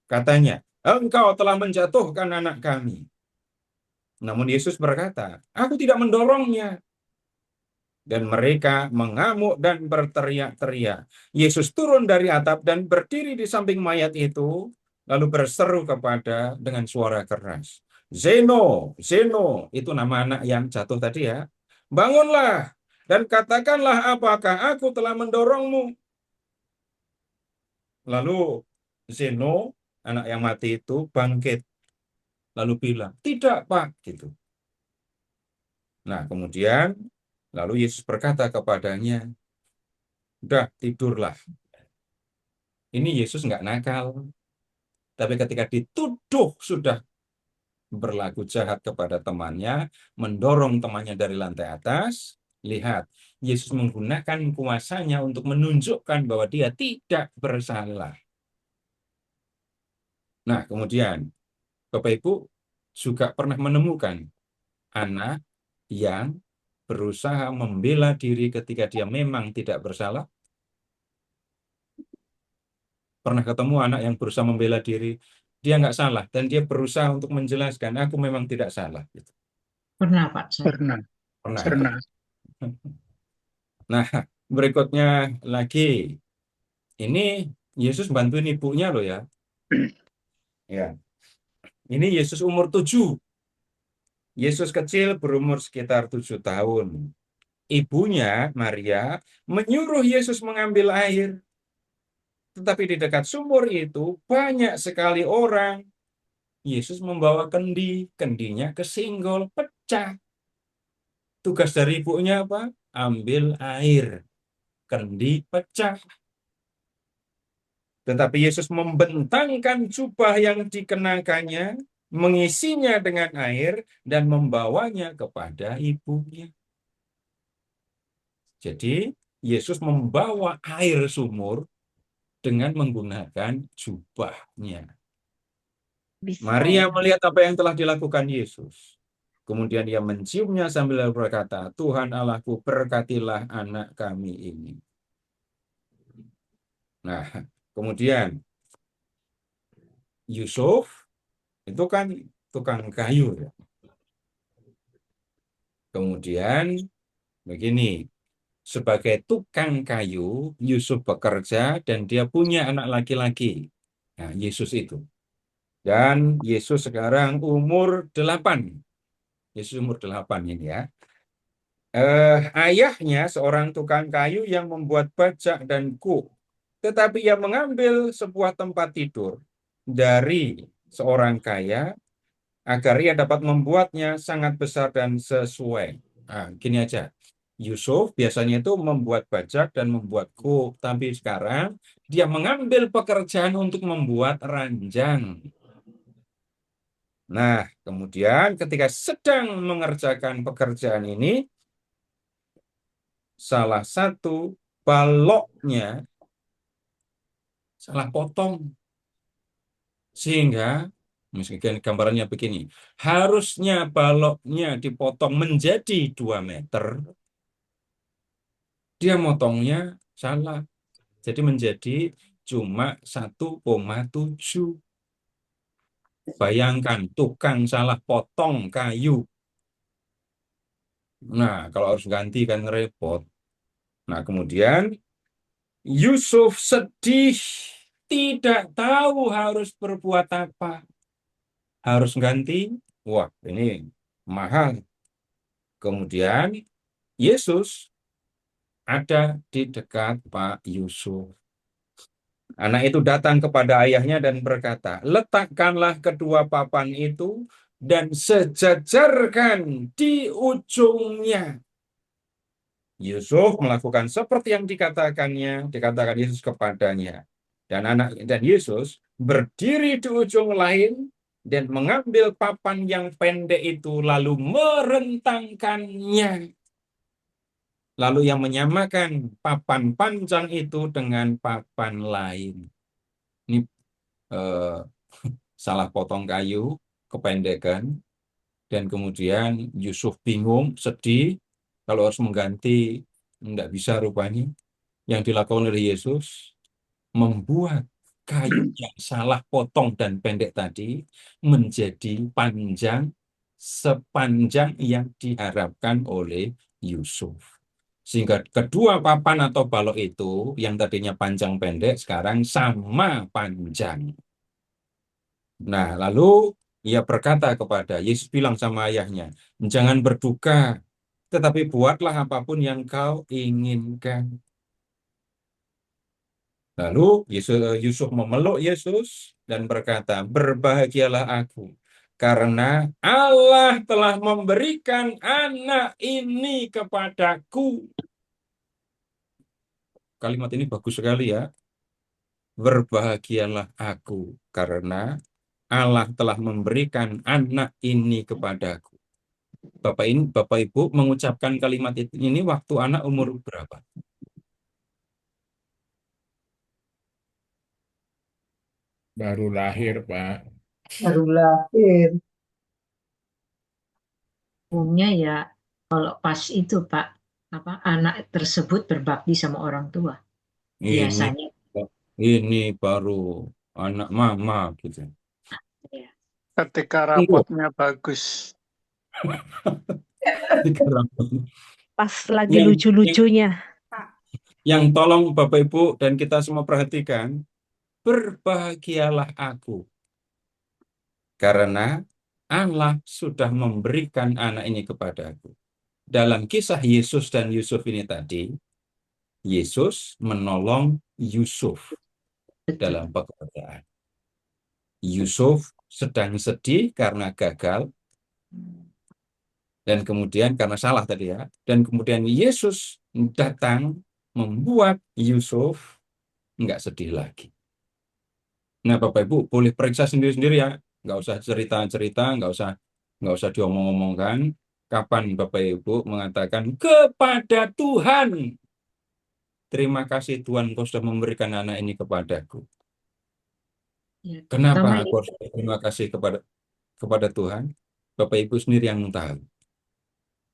Katanya, engkau telah menjatuhkan anak kami. Namun Yesus berkata, aku tidak mendorongnya. Dan mereka mengamuk dan berteriak-teriak. Yesus turun dari atap dan berdiri di samping mayat itu. lalu berseru dengan suara keras. Zeno, Zeno, itu nama anak yang jatuh tadi ya. Bangunlah dan katakanlah apakah aku telah mendorongmu. Lalu Zeno, anak yang mati itu bangkit. Lalu bilang, tidak Pak, gitu. Nah, kemudian lalu Yesus berkata kepadanya, udah tidurlah. Ini Yesus nggak nakal. Tapi ketika dituduh sudah berlaku jahat kepada temannya, mendorong temannya dari lantai atas, lihat, Yesus menggunakan kuasanya untuk menunjukkan bahwa dia tidak bersalah. Nah, kemudian Bapak Ibu juga pernah menemukan anak yang berusaha membela diri ketika dia memang tidak bersalah? Pernah ketemu anak yang berusaha membela diri, dia nggak salah, dan dia berusaha untuk menjelaskan, aku memang tidak salah. Gitu. Pernah, Pak. Saya. Pernah. Pernah. Pernah. Nah, berikutnya lagi, ini Yesus bantuin ibunya loh ya. Ya, ini Yesus umur 7. Yesus kecil berumur sekitar 7 tahun. Ibunya, Maria, menyuruh Yesus mengambil air. Tetapi di dekat sumur itu banyak sekali orang. Yesus membawa kendi, kendinya kesinggol, pecah. Tugas dari ibunya apa? Ambil air. Kendi pecah. Tetapi Yesus membentangkan jubah yang dikenakannya, mengisinya dengan air, dan membawanya kepada ibunya. Jadi, Yesus membawa air sumur dengan menggunakan jubahnya. Maria melihat apa yang telah dilakukan Yesus. Kemudian dia menciumnya sambil berkata, Tuhan Allahku, berkatilah anak kami ini. Nah, kemudian Yusuf itu kan tukang kayu. Ya. Kemudian begini, sebagai tukang kayu, Yusuf bekerja dan dia punya anak laki-laki. Nah, Yesus itu. Dan Yesus sekarang umur 8. Yesus umur 8 ini ya. Ayahnya seorang tukang kayu yang membuat bajak dan kuk. Tetapi ia mengambil sebuah tempat tidur dari seorang kaya agar ia dapat membuatnya sangat besar dan sesuai. Nah, gini aja. Yusuf biasanya itu membuat bajak dan membuat kuk. Tapi sekarang dia mengambil pekerjaan untuk membuat ranjang. Nah, kemudian ketika sedang mengerjakan pekerjaan ini, salah satu baloknya salah potong. Sehingga, misalkan gambarannya begini, harusnya baloknya dipotong menjadi 2 meter, dia motongnya salah. Jadi menjadi cuma 1,7. Bayangkan, tukang salah potong kayu. Nah, kalau harus ganti kan repot. Nah, kemudian Yusuf sedih, tidak tahu harus berbuat apa. Harus ganti, wah ini mahal. Kemudian Yesus ada di dekat Pak Yusuf. Anak itu datang kepada ayahnya dan berkata, letakkanlah kedua papan itu dan sejajarkan di ujungnya. Yusuf melakukan seperti yang dikatakan Yesus kepadanya. Dan Yesus berdiri di ujung lain dan mengambil papan yang pendek itu lalu merentangkannya. Lalu yang menyamakan papan panjang itu dengan papan lain. Ini salah potong kayu, kependekan. Dan kemudian Yusuf bingung, sedih. Kalau harus mengganti, tidak bisa rupanya. Yang dilakukan oleh Yesus, membuat kayu yang salah potong dan pendek tadi menjadi panjang sepanjang yang diharapkan oleh Yusuf. Sehingga kedua papan atau balok itu yang tadinya panjang pendek sekarang sama panjang. Nah, lalu ia berkata kepada Yesus, bilang sama ayahnya, jangan berduka, tetapi buatlah apapun yang kau inginkan. Lalu Yusuf memeluk Yesus dan berkata, berbahagialah aku, karena Allah telah memberikan anak ini kepadaku. Kalimat ini bagus sekali ya. Berbahagialah aku, karena Allah telah memberikan anak ini kepadaku. Bapak Ibu mengucapkan kalimat ini waktu anak umur berapa? Baru lahir, Pak. Baru lahir. Umumnya ya kalau pas itu Pak, anak tersebut berbakti sama orang tua. Ini Biasanya ini baru anak mama gitu. ya. Ketika Tunggu. rapotnya bagus. Pas lagi Yang- lucu-lucunya. Yang tolong Bapak Ibu dan kita semua perhatikan, berbahagialah aku, karena Allah sudah memberikan anak ini kepadaku. Dalam kisah Yesus dan Yusuf ini tadi, Yesus menolong Yusuf dalam pekerjaan. Yusuf sedang sedih karena gagal, dan kemudian karena salah tadi ya, dan kemudian Yesus datang membuat Yusuf nggak sedih lagi. Nah, Bapak Ibu boleh periksa sendiri-sendiri ya, nggak usah cerita-cerita, nggak usah diomong-omongkan. Kapan Bapak Ibu mengatakan kepada Tuhan, terima kasih Tuhan, Kau sudah memberikan anak ini kepadaku. Ya, Kenapa terutama aku harus berterima kasih kepada Tuhan? Bapak Ibu sendiri yang tahu.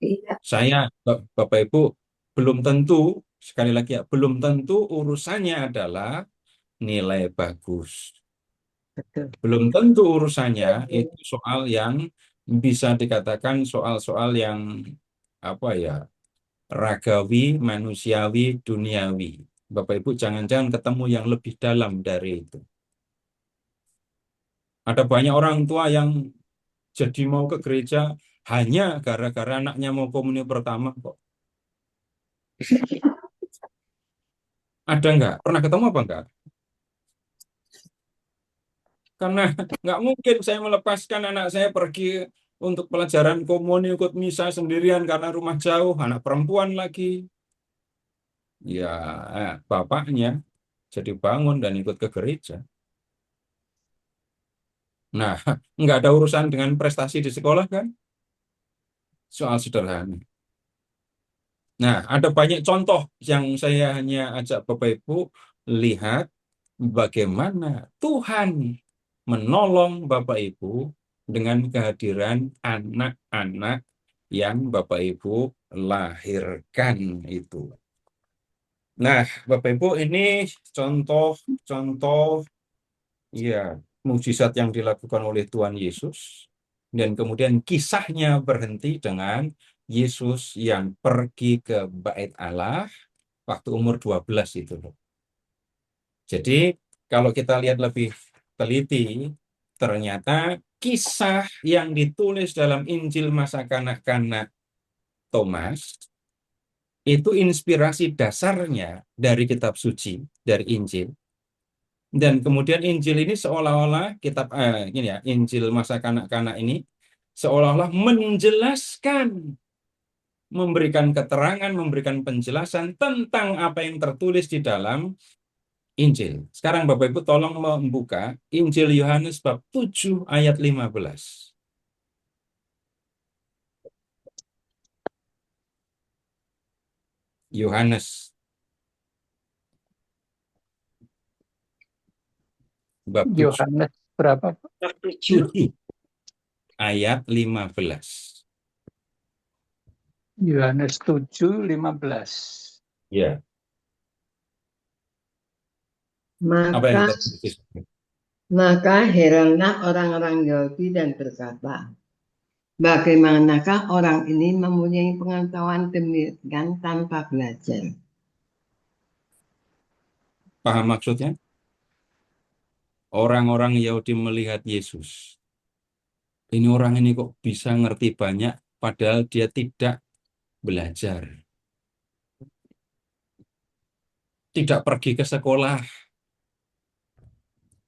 Iya. Saya, Bapak Ibu, belum tentu, sekali lagi ya, belum tentu urusannya adalah nilai bagus. betul. Belum tentu urusannya itu soal yang bisa dikatakan soal-soal yang apa ya, ragawi, manusiawi, duniawi. Bapak Ibu jangan-jangan ketemu yang lebih dalam dari itu. Ada banyak orang tua yang jadi mau ke gereja hanya gara-gara anaknya mau komunion pertama kok. Ada nggak? Pernah ketemu apa enggak? Karena nggak mungkin saya melepaskan anak saya pergi untuk pelajaran komunion ikut misa sendirian karena rumah jauh, anak perempuan lagi. Ya, bapaknya jadi bangun dan ikut ke gereja. Nah, nggak ada urusan dengan prestasi di sekolah kan? Soal sederhana. Nah, ada banyak contoh yang saya hanya ajak Bapak Ibu lihat bagaimana Tuhan menolong Bapak Ibu dengan kehadiran anak-anak yang Bapak Ibu lahirkan itu. Nah, Bapak Ibu ini contoh-contoh ya mukjizat yang dilakukan oleh Tuhan Yesus, dan kemudian kisahnya berhenti dengan Yesus yang pergi ke Bait Allah waktu umur 12 itu. Jadi kalau kita lihat lebih teliti, ternyata kisah yang ditulis dalam Injil masa kanak-kanak Thomas itu inspirasi dasarnya dari kitab suci, dari Injil. Dan kemudian Injil ini seolah-olah ini ya, Injil masa kanak-kanak ini seolah-olah menjelaskan, memberikan keterangan, memberikan penjelasan tentang apa yang tertulis di dalam Injil. Sekarang Bapak Ibu tolong membuka Injil Yohanes bab 7 ayat 15. Yohanes bab 7 Yohanes berapa, Pak? 7. ayat 15. Yohanes 7:15. Ya, apa yang Maka tertulis? heranlah orang-orang Yahudi dan berkata, bagaimanakah orang ini mempunyai pengetahuan demikian tanpa belajar? Paham maksudnya? Orang-orang Yahudi melihat Yesus. Ini orang ini kok bisa ngerti banyak, padahal dia tidak belajar. Tidak pergi ke sekolah.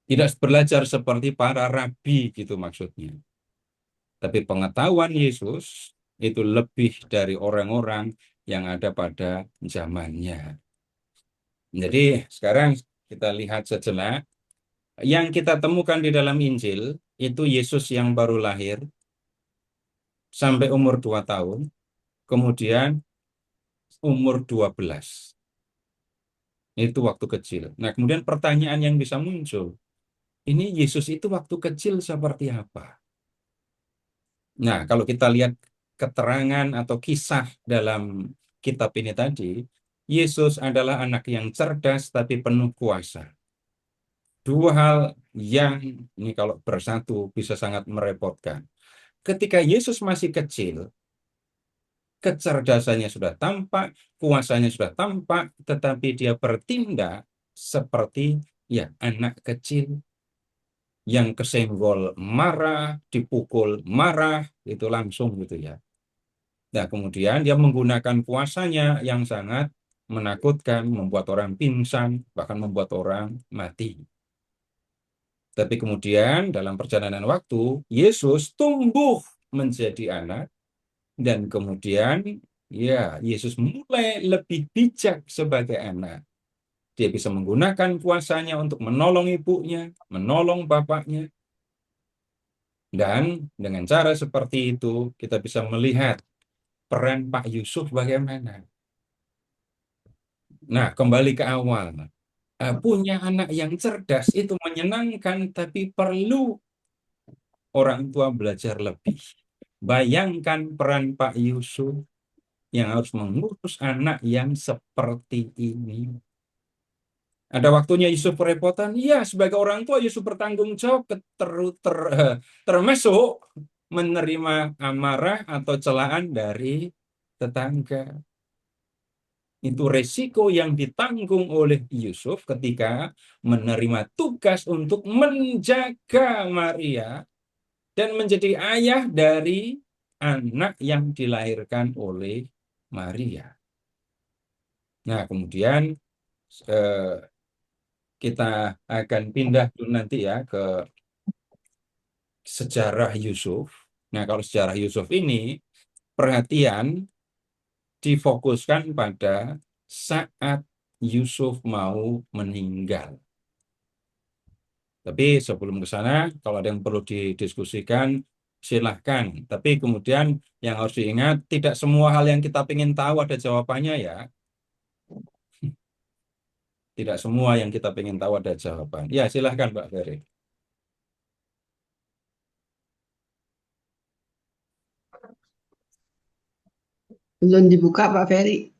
Tidak belajar seperti para rabi, gitu maksudnya. Tapi pengetahuan Yesus itu lebih dari orang-orang yang ada pada zamannya. Jadi sekarang kita lihat sejenak. Yang kita temukan di dalam Injil, itu Yesus yang baru lahir, sampai umur 2 tahun, kemudian umur 12. Itu waktu kecil. Nah, kemudian pertanyaan yang bisa muncul, ini Yesus itu waktu kecil seperti apa? Nah, kalau kita lihat keterangan atau kisah dalam kitab ini tadi, Yesus adalah anak yang cerdas tapi penuh kuasa. Dua hal yang ini kalau bersatu bisa sangat merepotkan. Ketika Yesus masih kecil, kecerdasannya sudah tampak, kuasanya sudah tampak, tetapi dia bertindak seperti ya anak kecil yang kesenggol marah, dipukul marah, itu langsung gitu ya. Nah, kemudian dia menggunakan kuasanya yang sangat menakutkan, membuat orang pingsan, bahkan membuat orang mati. Tapi kemudian dalam perjalanan waktu, Yesus tumbuh menjadi anak, dan kemudian ya Yesus mulai lebih bijak sebagai anak. Dia bisa menggunakan kuasanya untuk menolong ibunya, menolong bapaknya. Dan dengan cara seperti itu, kita bisa melihat peran Pak Yusuf bagaimana. Nah, kembali ke awal. Punya anak yang cerdas itu menyenangkan, tapi perlu orang tua belajar lebih. Bayangkan peran Pak Yusuf yang harus mengurus anak yang seperti ini. Ada waktunya Yusuf kerepotan. Ya, sebagai orang tua Yusuf bertanggung jawab termasuk menerima amarah atau celaan dari tetangga. Itu resiko yang ditanggung oleh Yusuf ketika menerima tugas untuk menjaga Maria dan menjadi ayah dari anak yang dilahirkan oleh Maria. Nah, kemudian kita akan pindah dulu nanti ya ke sejarah Yusuf. Nah, kalau sejarah Yusuf ini, perhatian difokuskan pada saat Yusuf mau meninggal. Tapi sebelum ke sana, kalau ada yang perlu didiskusikan, silahkan. Tapi kemudian yang harus diingat, tidak semua hal yang kita ingin tahu ada jawabannya ya. Tidak semua yang kita ingin tahu ada jawaban. Ya, silahkan Pak Ferry. Belum dibuka Pak Ferry.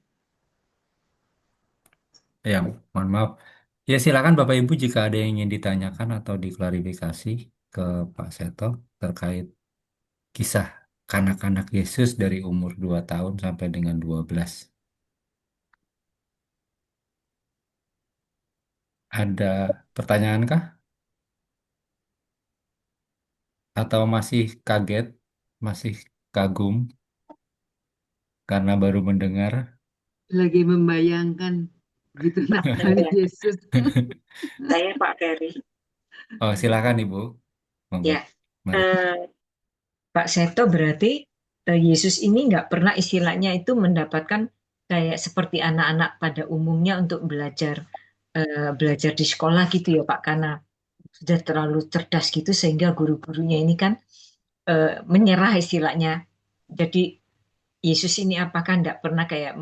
Ya, mohon maaf. Ya, silakan Bapak Ibu jika ada yang ingin ditanyakan atau diklarifikasi ke Pak Seto terkait kisah kanak-kanak Yesus dari umur 2 tahun sampai dengan 12. Ada pertanyaan kah? Atau masih kaget, masih kagum karena baru mendengar? Lagi membayangkan gitu nakalnya Yesus. Saya Pak Ferry. Oh, silakan Ibu. Monggo. Ya, Mari. Pak Seto berarti Yesus ini nggak pernah istilahnya itu mendapatkan kayak seperti anak-anak pada umumnya untuk belajar di sekolah gitu ya Pak, karena sudah terlalu cerdas gitu sehingga guru-gurunya ini kan menyerah istilahnya. Jadi Yesus ini apakah nggak pernah kayak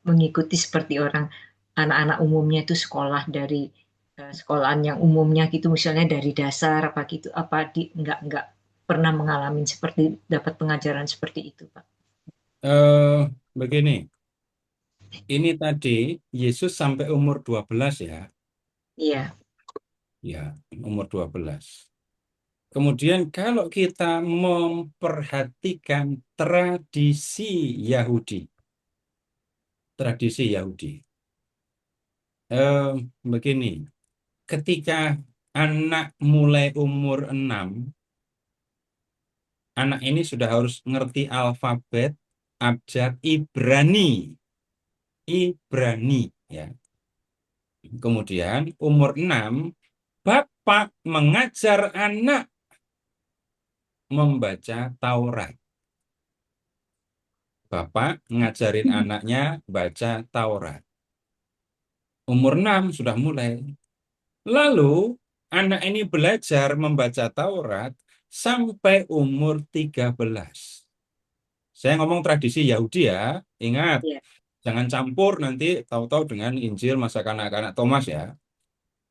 mengikuti seperti orang anak-anak umumnya itu sekolah dari sekolahan yang umumnya gitu, misalnya dari dasar apa gitu, apa nggak pernah mengalami seperti dapat pengajaran seperti itu Pak? Begini, ini tadi Yesus sampai umur 12 ya. Iya. Ya, umur 12. Kemudian kalau kita memperhatikan tradisi Yahudi, begini, ketika anak mulai umur 6, anak ini sudah harus ngerti alfabet abjad Ibrani. Ibrani ya. Kemudian umur 6, bapak mengajar anak membaca Taurat. Bapak ngajarin anaknya baca Taurat. Umur 6 sudah mulai. Lalu anak ini belajar membaca Taurat sampai umur 13. Saya ngomong tradisi Yahudi ya. Ingat, Ya, jangan campur nanti tahu-tahu dengan Injil masa kanak-kanak Thomas ya.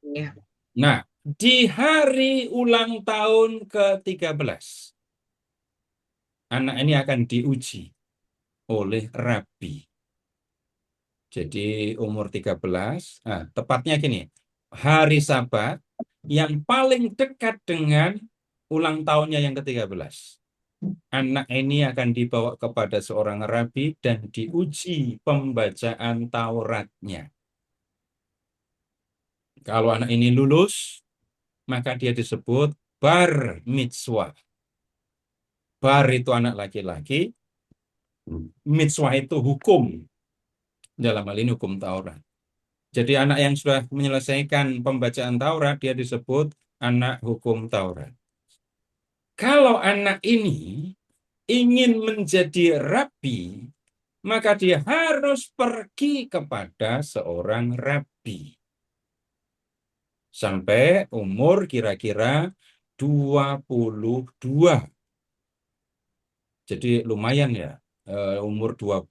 ya. Nah, di hari ulang tahun ke-13, anak ini akan diuji oleh rabi. Jadi umur 13, tepatnya gini, hari Sabat yang paling dekat dengan ulang tahunnya yang ke-13. Anak ini akan dibawa kepada seorang rabi dan diuji pembacaan Tauratnya. Kalau anak ini lulus, maka dia disebut bar mitzvah. Bar itu anak laki-laki, mitzvah itu hukum. Dalam hal ini hukum Taurat. Jadi anak yang sudah menyelesaikan pembacaan Taurat, dia disebut anak hukum Taurat. Kalau anak ini ingin menjadi rabi, maka dia harus pergi kepada seorang rabi. Sampai umur kira-kira 22. Jadi lumayan ya, umur 13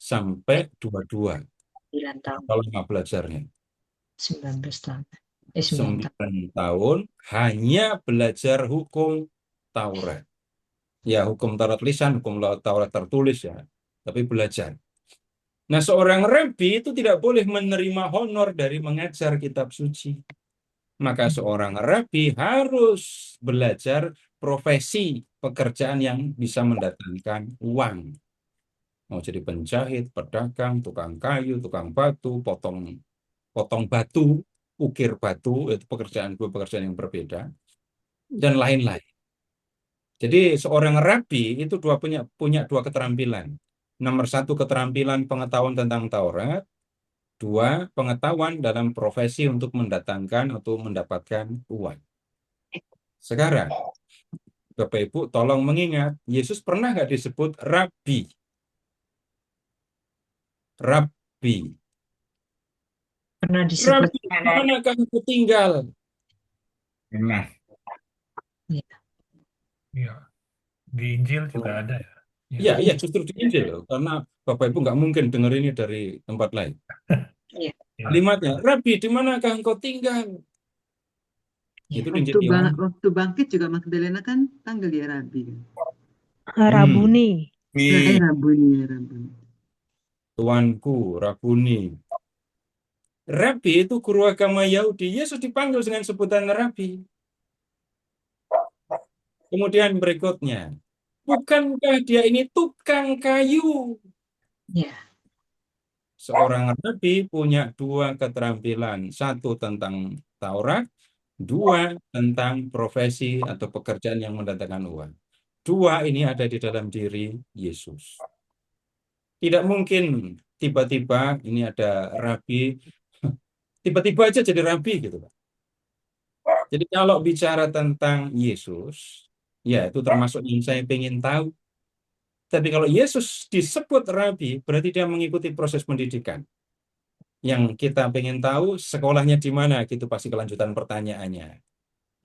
sampai 22. 9 tahun, Kalau nggak belajarnya. 19 tahun. 9 tahun. 9 tahun hanya belajar hukum Taurat. Ya, hukum Taurat lisan, hukum Taurat tertulis ya. Tapi belajar. Nah, seorang rabi itu tidak boleh menerima honor dari mengajar kitab suci. Maka seorang rabi harus belajar profesi pekerjaan yang bisa mendatangkan uang. Mau jadi penjahit, pedagang, tukang kayu, tukang batu, potong batu, ukir batu, itu dua pekerjaan yang berbeda, dan lain-lain. Jadi seorang rabi itu punya dua keterampilan. Nomor 1 keterampilan pengetahuan tentang Taurat, 2 pengetahuan dalam profesi untuk mendatangkan atau mendapatkan uang. Sekarang, Bapak Ibu tolong mengingat, Yesus pernah nggak disebut rabi? Rabi. Pernah disebut. Rabi, manakah engkau tinggal? Nah, Ya. Iya. Di Injil juga ada ya. Iya, justru di Injil loh. Karena Bapak Ibu nggak mungkin dengar ini dari tempat lain. Iya. Kalimatnya, Rabi, di manakah engkau tinggal? Ya. Itu di Injil Yohanes. Waktu bangkit juga Magdalena kan panggil dia Rabi kan. Rabuni. Rabuni. Tuanku, Rabuni. Rabi itu guru agama Yahudi. Yesus dipanggil dengan sebutan Rabi. Kemudian berikutnya, bukankah dia ini tukang kayu? Ya. Seorang rabi punya 2 keterampilan. 1 tentang Taurat, 2 tentang profesi atau pekerjaan yang mendatangkan uang. 2 ini ada di dalam diri Yesus. Tidak mungkin tiba-tiba ini ada rabi, tiba-tiba aja jadi rabi gitu, Pak. Jadi kalau bicara tentang Yesus, ya itu termasuk yang saya ingin tahu. Tapi kalau Yesus disebut rabi, berarti dia mengikuti proses pendidikan. Yang kita pengen tahu sekolahnya di mana, gitu pasti kelanjutan pertanyaannya.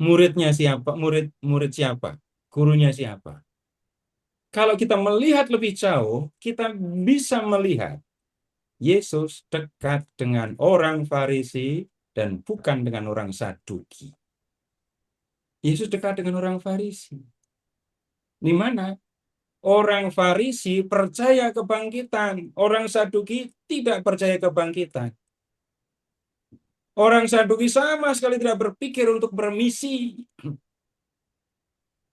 Muridnya siapa? Murid siapa? Gurunya siapa? Kalau kita melihat lebih jauh, kita bisa melihat Yesus dekat dengan orang Farisi dan bukan dengan orang Saduki. Yesus dekat dengan orang Farisi. Di mana? Orang Farisi percaya kebangkitan, orang Saduki tidak percaya kebangkitan. Orang Saduki sama sekali tidak berpikir untuk bermisi.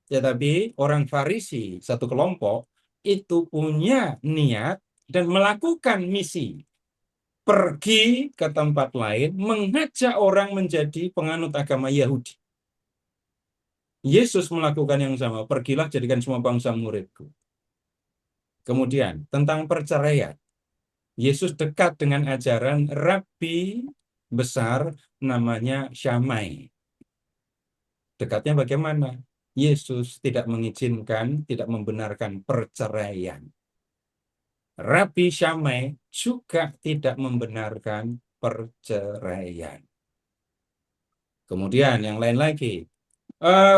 Tetapi orang Farisi, satu kelompok, itu punya niat dan melakukan misi. pergi ke tempat lain, mengajak orang menjadi penganut agama Yahudi. Yesus melakukan yang sama, pergilah jadikan semua bangsa muridku. Kemudian, tentang perceraian. Yesus dekat dengan ajaran rabi besar namanya Syamai. Dekatnya bagaimana? Yesus tidak mengizinkan, tidak membenarkan perceraian. Rabi Syamai juga tidak membenarkan perceraian. Kemudian yang lain lagi.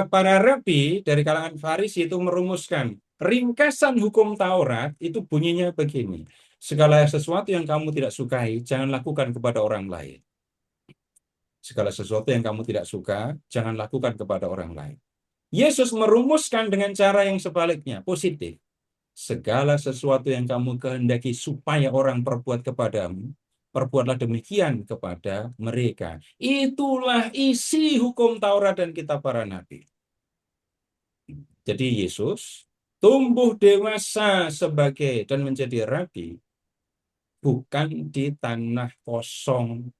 Para rabi dari kalangan Farisi itu merumuskan ringkasan hukum Taurat itu bunyinya begini. Segala sesuatu yang kamu tidak sukai, jangan lakukan kepada orang lain. Segala sesuatu yang kamu tidak suka, jangan lakukan kepada orang lain. Yesus merumuskan dengan cara yang sebaliknya, positif. Segala sesuatu yang kamu kehendaki supaya orang perbuat kepadamu, perbuatlah demikian kepada mereka. Itulah isi hukum Taurat dan kitab para nabi. Jadi Yesus tumbuh dewasa sebagai dan menjadi rabi bukan di tanah kosong,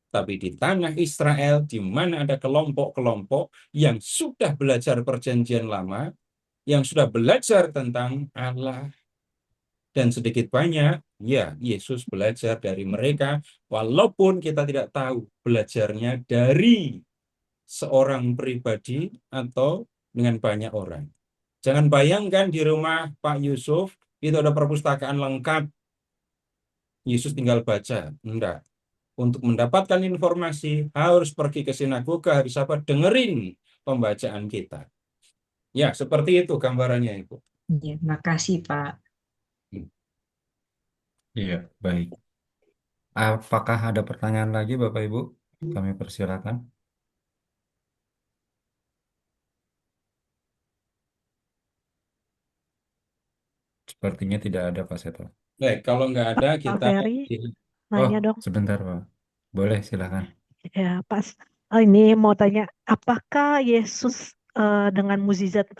tapi di tanah Israel, di mana ada kelompok-kelompok yang sudah belajar perjanjian lama, yang sudah belajar tentang Allah. Dan sedikit banyak, ya Yesus belajar dari mereka, walaupun kita tidak tahu belajarnya dari seorang pribadi atau dengan banyak orang. Jangan bayangkan di rumah Pak Yusuf, itu ada perpustakaan lengkap. Yesus tinggal baca. Enggak. Untuk mendapatkan informasi, harus pergi ke sinagoga, hari Sabat, dengerin pembacaan kita. Ya, seperti itu gambarannya, Ibu. Ya, makasih Pak. Iya, baik. Apakah ada pertanyaan lagi, Bapak Ibu? Kami persilakan. Sepertinya tidak ada, Pak Seto. Baik, kalau nggak ada, Pak kita... Ferry, Oh, nanya dong. sebentar, Pak. Boleh, silakan. Ya, pas. Ini mau tanya, apakah Yesus dengan mukjizat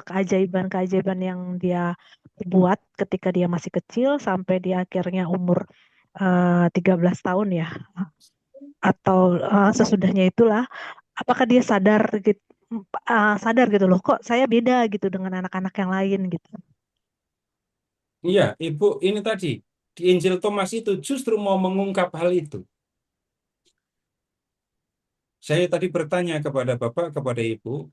keajaiban-keajaiban yang dia buat ketika dia masih kecil sampai dia akhirnya umur 13 tahun ya, atau sesudahnya itulah, apakah dia sadar gitu loh, kok saya beda gitu dengan anak-anak yang lain gitu. Iya, Ibu, ini tadi di Injil Thomas itu justru mau mengungkap hal itu. Saya tadi bertanya kepada Bapak, kepada Ibu,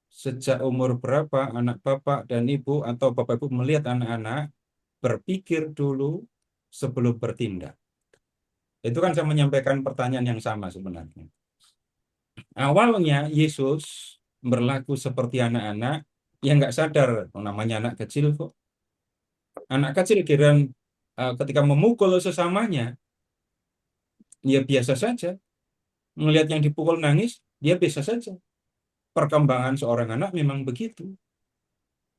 sejak umur berapa anak Bapak dan Ibu atau Bapak Ibu melihat anak-anak berpikir dulu sebelum bertindak. Itu kan saya menyampaikan pertanyaan yang sama sebenarnya. Awalnya Yesus berlaku seperti anak-anak yang nggak sadar, namanya anak kecil kok. Anak kecil ketika memukul sesamanya, ya biasa saja. Melihat yang dipukul nangis, dia biasa saja. Perkembangan seorang anak memang begitu.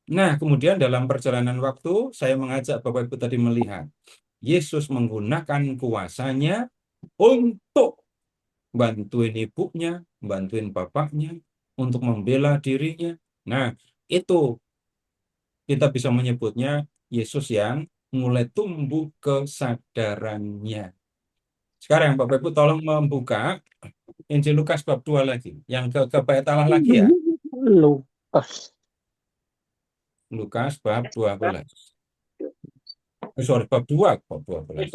Nah, kemudian dalam perjalanan waktu, saya mengajak Bapak Ibu tadi melihat, Yesus menggunakan kuasanya untuk bantuin ibunya, bantuin bapaknya, untuk membela dirinya. Nah, itu kita bisa menyebutnya Yesus yang mulai tumbuh kesadarannya. Sekarang Bapak Ibu tolong membuka Injil Lukas bab 2 lagi. Yang ke bait Allah lagi ya. Lukas bab 12. Bab 2, bab 12.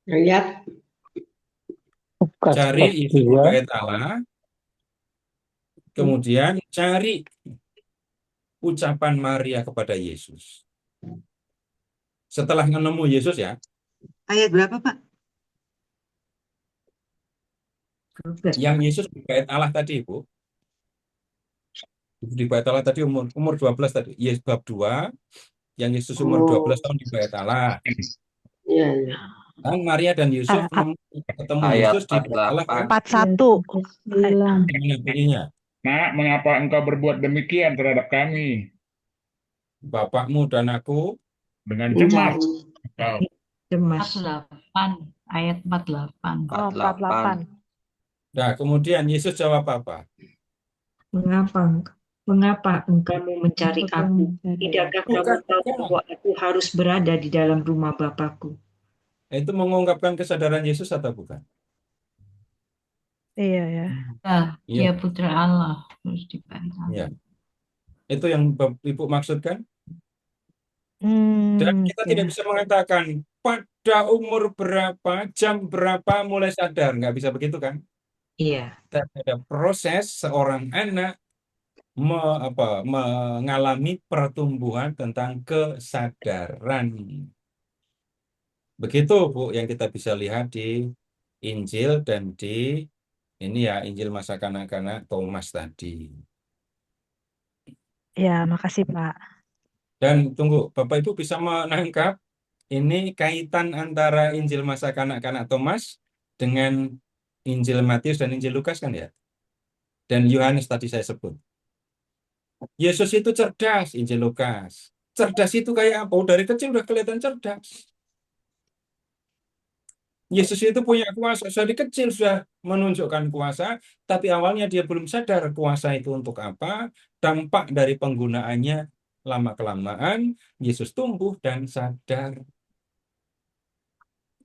Ayat Cari isi bait Allah. Kemudian cari ucapan Maria kepada Yesus. Setelah menemu Yesus ya. Ayat berapa, Pak? Yang Yesus di bait Allah tadi, Ibu. Di bait Allah tadi umur 12 tadi. Yesus bab 2, yang Yesus umur 12 tahun di bait Allah. Iya, iya. Dan Maria dan Yusuf ketemu Yesus di bait Allah. 41. Gimana bunyinya? Nak, mengapa engkau berbuat demikian terhadap kami? Bapakmu dan aku Dengan cemas engkau. Cemas. 48, ayat 48. Oh, 48. Nah, kemudian Yesus jawab apa? Mengapa engkau mencari aku? Tidakkah kamu tahu bahwa aku harus berada di dalam rumah Bapakku? Itu mengungkapkan kesadaran Yesus atau bukan? Iya ya. Ya, Iya, dia putra Allah. Terus dibantah. iya. Itu yang Ibu maksudkan. Dan kita Ya. tidak bisa mengatakan pada umur berapa, jam berapa mulai sadar. Nggak bisa begitu kan? Iya. Tapi ada proses seorang anak mengalami pertumbuhan tentang kesadaran. Begitu, Bu, yang kita bisa lihat di Injil dan di ini ya, Injil masa kanak-kanak Thomas tadi. Ya, makasih Pak. Dan tunggu, Bapak Ibu bisa menangkap ini kaitan antara Injil masa kanak-kanak Thomas dengan Injil Matius dan Injil Lukas kan ya? Dan Yohanes tadi saya sebut. Yesus itu cerdas, Injil Lukas. Cerdas itu kayak apa? Oh, dari kecil udah kelihatan cerdas. Yesus itu punya kuasa, dari kecil sudah menunjukkan kuasa, tapi awalnya dia belum sadar kuasa itu untuk apa. Dampak dari penggunaannya lama-kelamaan, Yesus tumbuh dan sadar.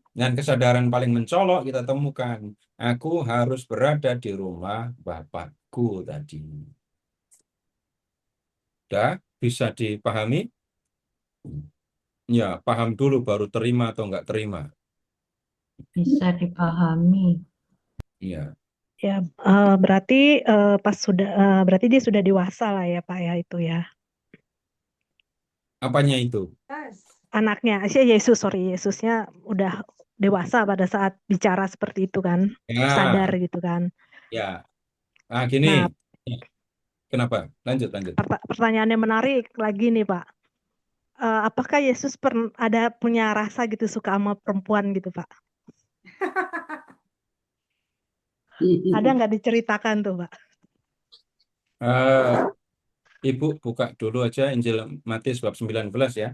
Dan kesadaran paling mencolok kita temukan, aku harus berada di rumah Bapakku tadi. Sudah bisa dipahami? Ya, paham dulu baru terima atau enggak terima. Bisa dipahami. Iya. Ya, berarti berarti dia sudah dewasa lah ya Pak ya itu ya. Apanya itu? Anaknya, Yesusnya udah dewasa pada saat bicara seperti itu kan, sadar Ya, gitu kan. ya. Gini. Nah, Kenapa? Lanjut. pertanyaannya menarik lagi nih Pak. Apakah Yesus ada punya rasa gitu suka sama perempuan gitu Pak? Ada nggak diceritakan tuh Pak? Ibu buka dulu aja Injil Matius bab 19 ya.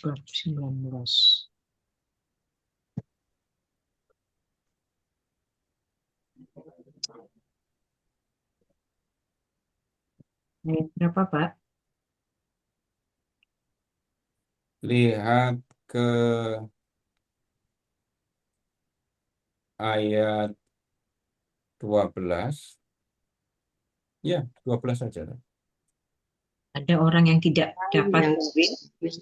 Bab 19. Ayat berapa, Pak? Lihat ke ayat 12. Ya, 12 saja. Ada orang yang tidak dapat Yang kawin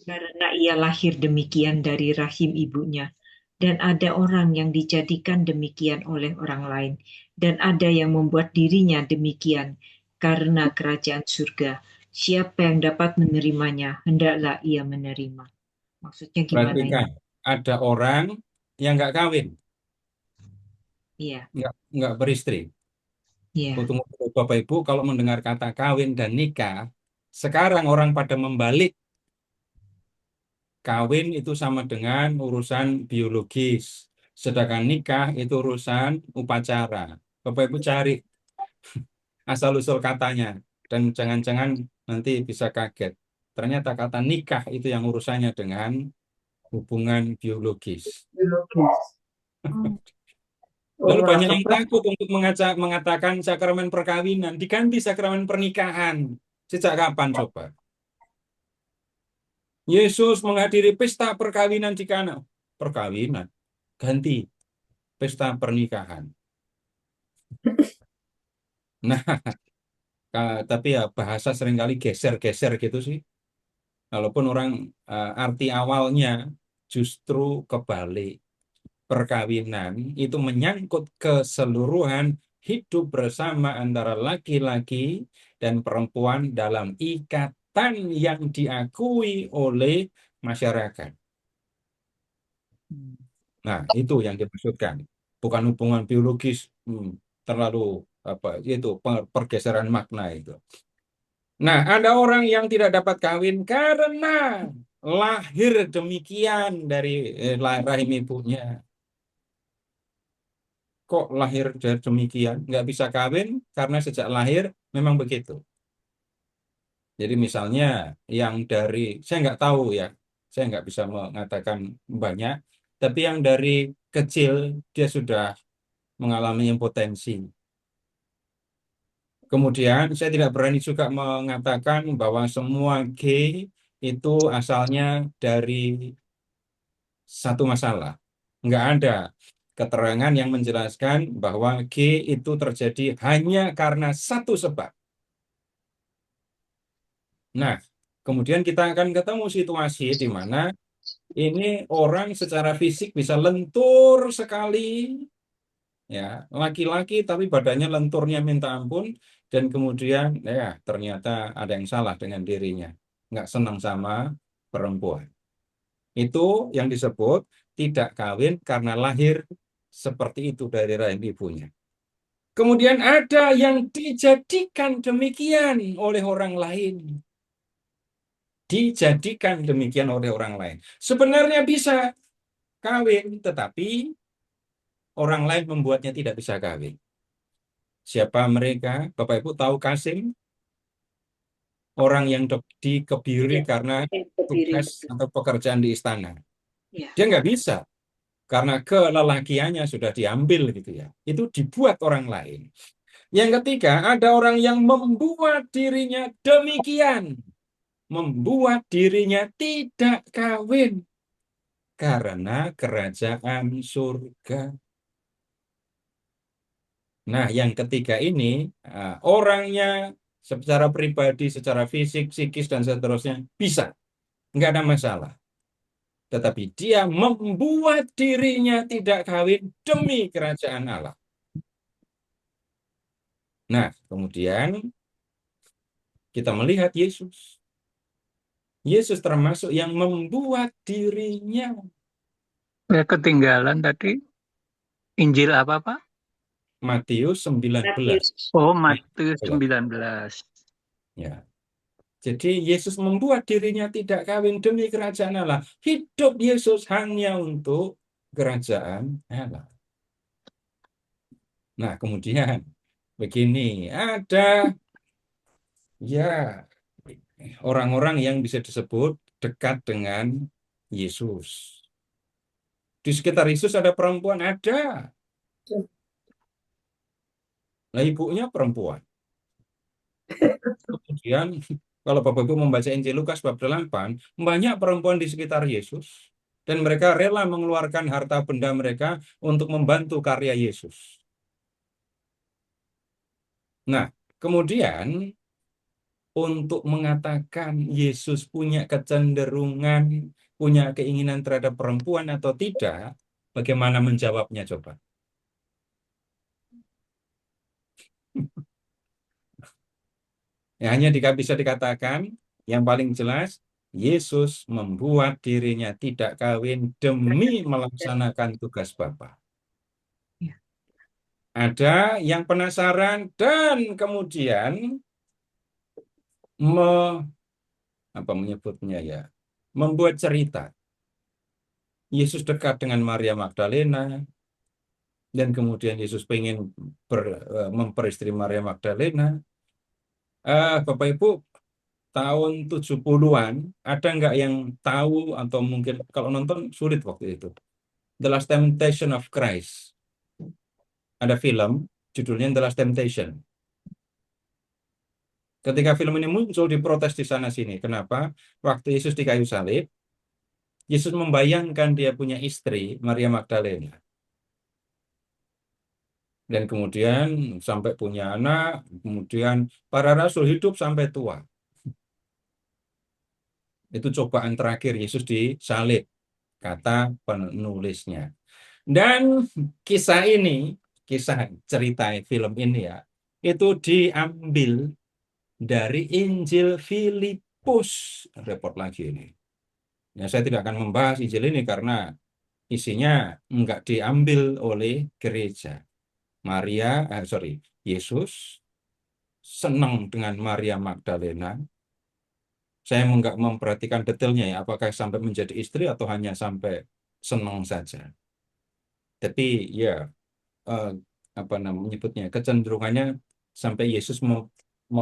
karena ia lahir demikian dari rahim ibunya. Dan ada orang yang dijadikan demikian oleh orang lain. Dan ada yang membuat dirinya demikian karena kerajaan surga. Siapa yang dapat menerimanya, hendaklah ia menerima. Maksudnya gimana ini? Perhatikan, ada orang yang nggak kawin, Iya, nggak beristri. iya. Tunggu, Bapak Ibu, kalau mendengar kata kawin dan nikah, sekarang orang pada membalik. Kawin itu sama dengan urusan biologis, sedangkan nikah itu urusan upacara. Bapak Ibu cari asal-usul katanya, dan jangan-jangan nanti bisa kaget. Ternyata kata nikah itu yang urusannya dengan hubungan biologis. Lalu banyak yang takut untuk mengatakan sakramen perkawinan, diganti sakramen pernikahan. Sejak kapan coba? Yesus menghadiri pesta perkawinan di Kana. Perkawinan, ganti pesta pernikahan. Nah, tapi ya bahasa seringkali geser-geser gitu sih. Walaupun orang arti awalnya justru kebalik. Perkawinan itu menyangkut keseluruhan hidup bersama antara laki-laki dan perempuan dalam ikatan yang diakui oleh masyarakat. Nah, itu yang dimaksudkan. Bukan hubungan biologis terlalu itu pergeseran makna itu. Nah, ada orang yang tidak dapat kawin karena lahir demikian dari rahim ibunya. Kok lahir dari demikian? Nggak bisa kawin karena sejak lahir memang begitu. Jadi misalnya yang dari, saya nggak tahu ya, saya nggak bisa mengatakan banyak, tapi yang dari kecil dia sudah mengalami impotensi. Kemudian saya tidak berani juga mengatakan bahwa semua gay itu asalnya dari satu masalah. Nggak ada keterangan yang menjelaskan bahwa G itu terjadi hanya karena satu sebab. Nah, kemudian kita akan ketemu situasi di mana ini orang secara fisik bisa lentur sekali, ya, laki-laki tapi badannya lenturnya minta ampun, dan kemudian ya ternyata ada yang salah dengan dirinya, nggak senang sama perempuan. Itu yang disebut tidak kawin karena lahir seperti itu dari rahim ibunya. Kemudian ada yang dijadikan demikian oleh orang lain. Dijadikan demikian oleh orang lain. Sebenarnya bisa kawin, tetapi orang lain membuatnya tidak bisa kawin. Siapa mereka? Bapak Ibu tahu Kasim? Orang yang dikebiri karena tugas atau pekerjaan di istana. Ya. Dia nggak bisa. Karena kelelakiannya sudah diambil gitu ya. Itu dibuat orang lain. Yang ketiga, ada orang yang membuat dirinya demikian. Membuat dirinya tidak kawin. Karena kerajaan surga. Nah, yang ketiga ini, orangnya secara pribadi, secara fisik, psikis, dan seterusnya bisa. Nggak ada masalah. Tetapi dia membuat dirinya tidak kawin demi kerajaan Allah. Nah, kemudian kita melihat Yesus. Yesus termasuk yang membuat dirinya. Ya, ketinggalan tadi Injil apa, Pak? Matius 19. Oh, Matius 19. Ya. Jadi Yesus membuat dirinya tidak kawin demi kerajaan Allah. Hidup Yesus hanya untuk kerajaan Allah. Nah, kemudian begini, ada ya orang-orang yang bisa disebut dekat dengan Yesus. Di sekitar Yesus ada perempuan, ada. Nah, ibunya perempuan. Kemudian kalau Bapak Ibu membaca Injil Lukas bab 8, banyak perempuan di sekitar Yesus dan mereka rela mengeluarkan harta benda mereka untuk membantu karya Yesus. Nah, kemudian untuk mengatakan Yesus punya kecenderungan, punya keinginan terhadap perempuan atau tidak, bagaimana menjawabnya coba? Ya, hanya bisa dikatakan yang paling jelas, Yesus membuat dirinya tidak kawin demi melaksanakan tugas Bapa. Ada yang penasaran dan kemudian menyebutnya ya, membuat cerita. Yesus dekat dengan Maria Magdalena, dan kemudian Yesus pengen memperistri Maria Magdalena. Bapak Ibu, tahun 70-an, ada nggak yang tahu atau mungkin kalau nonton sulit waktu itu? The Last Temptation of Christ. Ada film, judulnya The Last Temptation. Ketika film ini muncul, diprotes di sana-sini. Kenapa? Waktu Yesus di kayu salib, Yesus membayangkan dia punya istri, Maria Magdalena. Dan kemudian sampai punya anak, kemudian para rasul hidup sampai tua. Itu cobaan terakhir Yesus disalib, kata penulisnya. Dan kisah ini, kisah cerita film ini ya, itu diambil dari Injil Filipus. Repot lagi ini. Ya, saya tidak akan membahas Injil ini karena isinya enggak diambil oleh gereja. Yesus senang dengan Maria Magdalena. Saya enggak memperhatikan detailnya ya, apakah sampai menjadi istri atau hanya sampai senang saja. Tapi ya, menyebutnya kecenderungannya sampai Yesus mau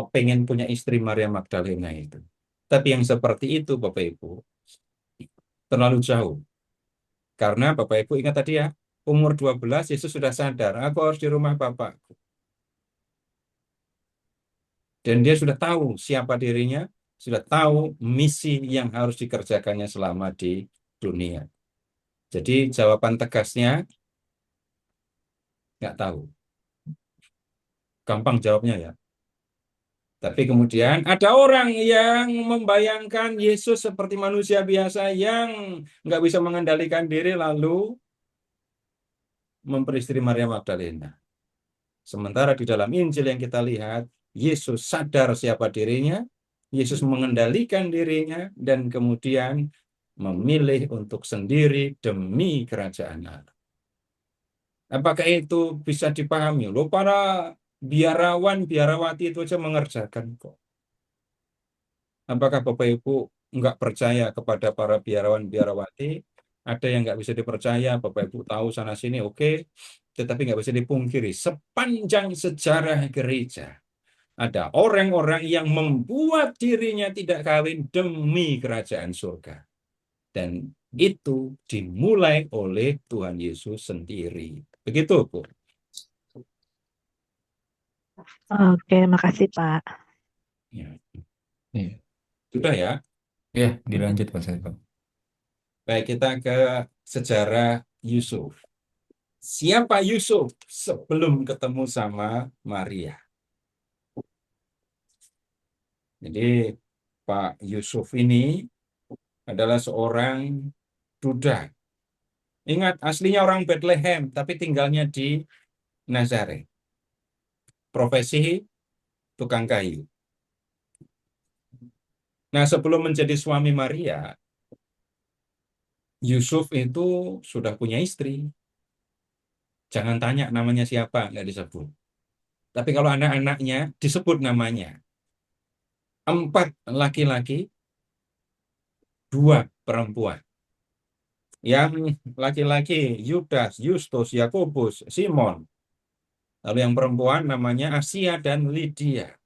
pengen punya istri Maria Magdalena itu. Tapi yang seperti itu Bapak Ibu terlalu jauh. Karena Bapak Ibu ingat tadi ya, umur 12 Yesus sudah sadar, aku harus di rumah Bapakku. Dan dia sudah tahu siapa dirinya, sudah tahu misi yang harus dikerjakannya selama di dunia. Jadi jawaban tegasnya nggak tahu. Gampang jawabnya ya. Tapi kemudian ada orang yang membayangkan Yesus seperti manusia biasa yang nggak bisa mengendalikan diri lalu memperistri Maria Magdalena. Sementara di dalam Injil yang kita lihat, Yesus sadar siapa dirinya, Yesus mengendalikan dirinya, dan kemudian memilih untuk sendiri demi kerajaan Allah. Apakah itu bisa dipahami? Loh, para biarawan, biarawati itu aja mengerjakan kok. Apakah Bapak Ibu nggak percaya kepada para biarawan, biarawati? Ada yang nggak bisa dipercaya, Bapak Ibu tahu sana-sini, oke. Tetapi nggak bisa dipungkiri, sepanjang sejarah gereja, ada orang-orang yang membuat dirinya tidak kawin demi kerajaan surga. Dan itu dimulai oleh Tuhan Yesus sendiri. Begitu, Bu. Oke, makasih Pak. Ya. Iya, Sudah ya? iya, dilanjut Pak Seto. Baik, kita ke sejarah Yusuf. Siapa Yusuf sebelum ketemu sama Maria? Jadi Pak Yusuf ini adalah seorang duda. Ingat, aslinya orang Bethlehem, tapi tinggalnya di Nazaret. Profesi tukang kayu. Nah, sebelum menjadi suami Maria, Yusuf itu sudah punya istri. Jangan tanya namanya siapa, nggak disebut. Tapi kalau anak-anaknya disebut namanya. 4 laki-laki, 2 perempuan. Yang laki-laki Yudas, Yustus, Yakobus, Simon. Lalu yang perempuan namanya Asia dan Lydia.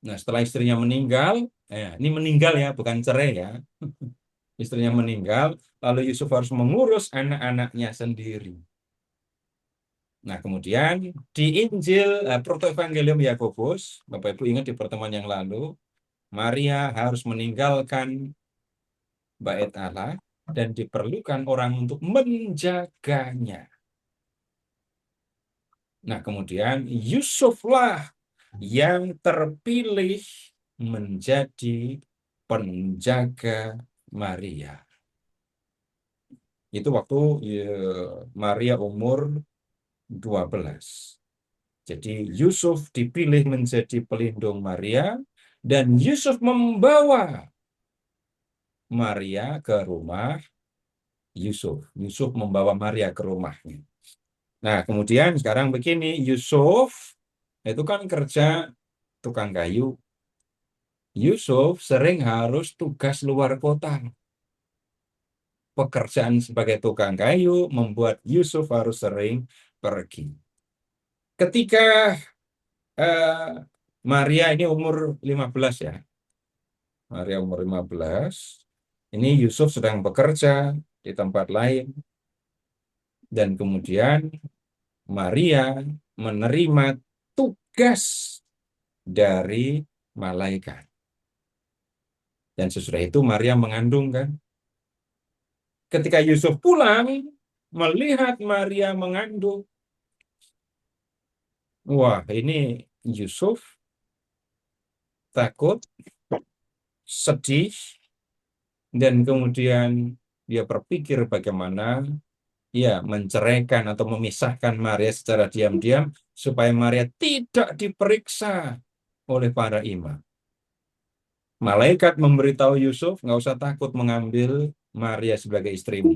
Nah, setelah istrinya meninggal, ini meninggal ya, bukan cerai ya. Istrinya meninggal, lalu Yusuf harus mengurus anak-anaknya sendiri. Nah, kemudian di Injil Protoevangelium Yakobus, Bapak Ibu ingat di pertemuan yang lalu, Maria harus meninggalkan bait Allah dan diperlukan orang untuk menjaganya. Nah, kemudian Yusuflah yang terpilih menjadi penjaga Maria. Itu waktu Maria umur 12. Jadi Yusuf dipilih menjadi pelindung Maria dan Yusuf membawa Maria ke rumah Yusuf. Yusuf membawa Maria ke rumahnya. Nah, kemudian sekarang begini, Yusuf itu kan kerja tukang kayu. Yusuf sering harus tugas luar kota. Pekerjaan sebagai tukang kayu membuat Yusuf harus sering pergi. Ketika Maria ini umur 15 ya. Maria umur 15. Ini Yusuf sedang bekerja di tempat lain. Dan kemudian Maria menerima tugas dari malaikat. Dan sesudah itu Maria mengandung kan. Ketika Yusuf pulang, melihat Maria mengandung. Wah, ini Yusuf takut, sedih, dan kemudian dia berpikir bagaimana ya menceraikan atau memisahkan Maria secara diam-diam supaya Maria tidak diperiksa oleh para imam. Malaikat memberitahu Yusuf, nggak usah takut mengambil Maria sebagai istrimu.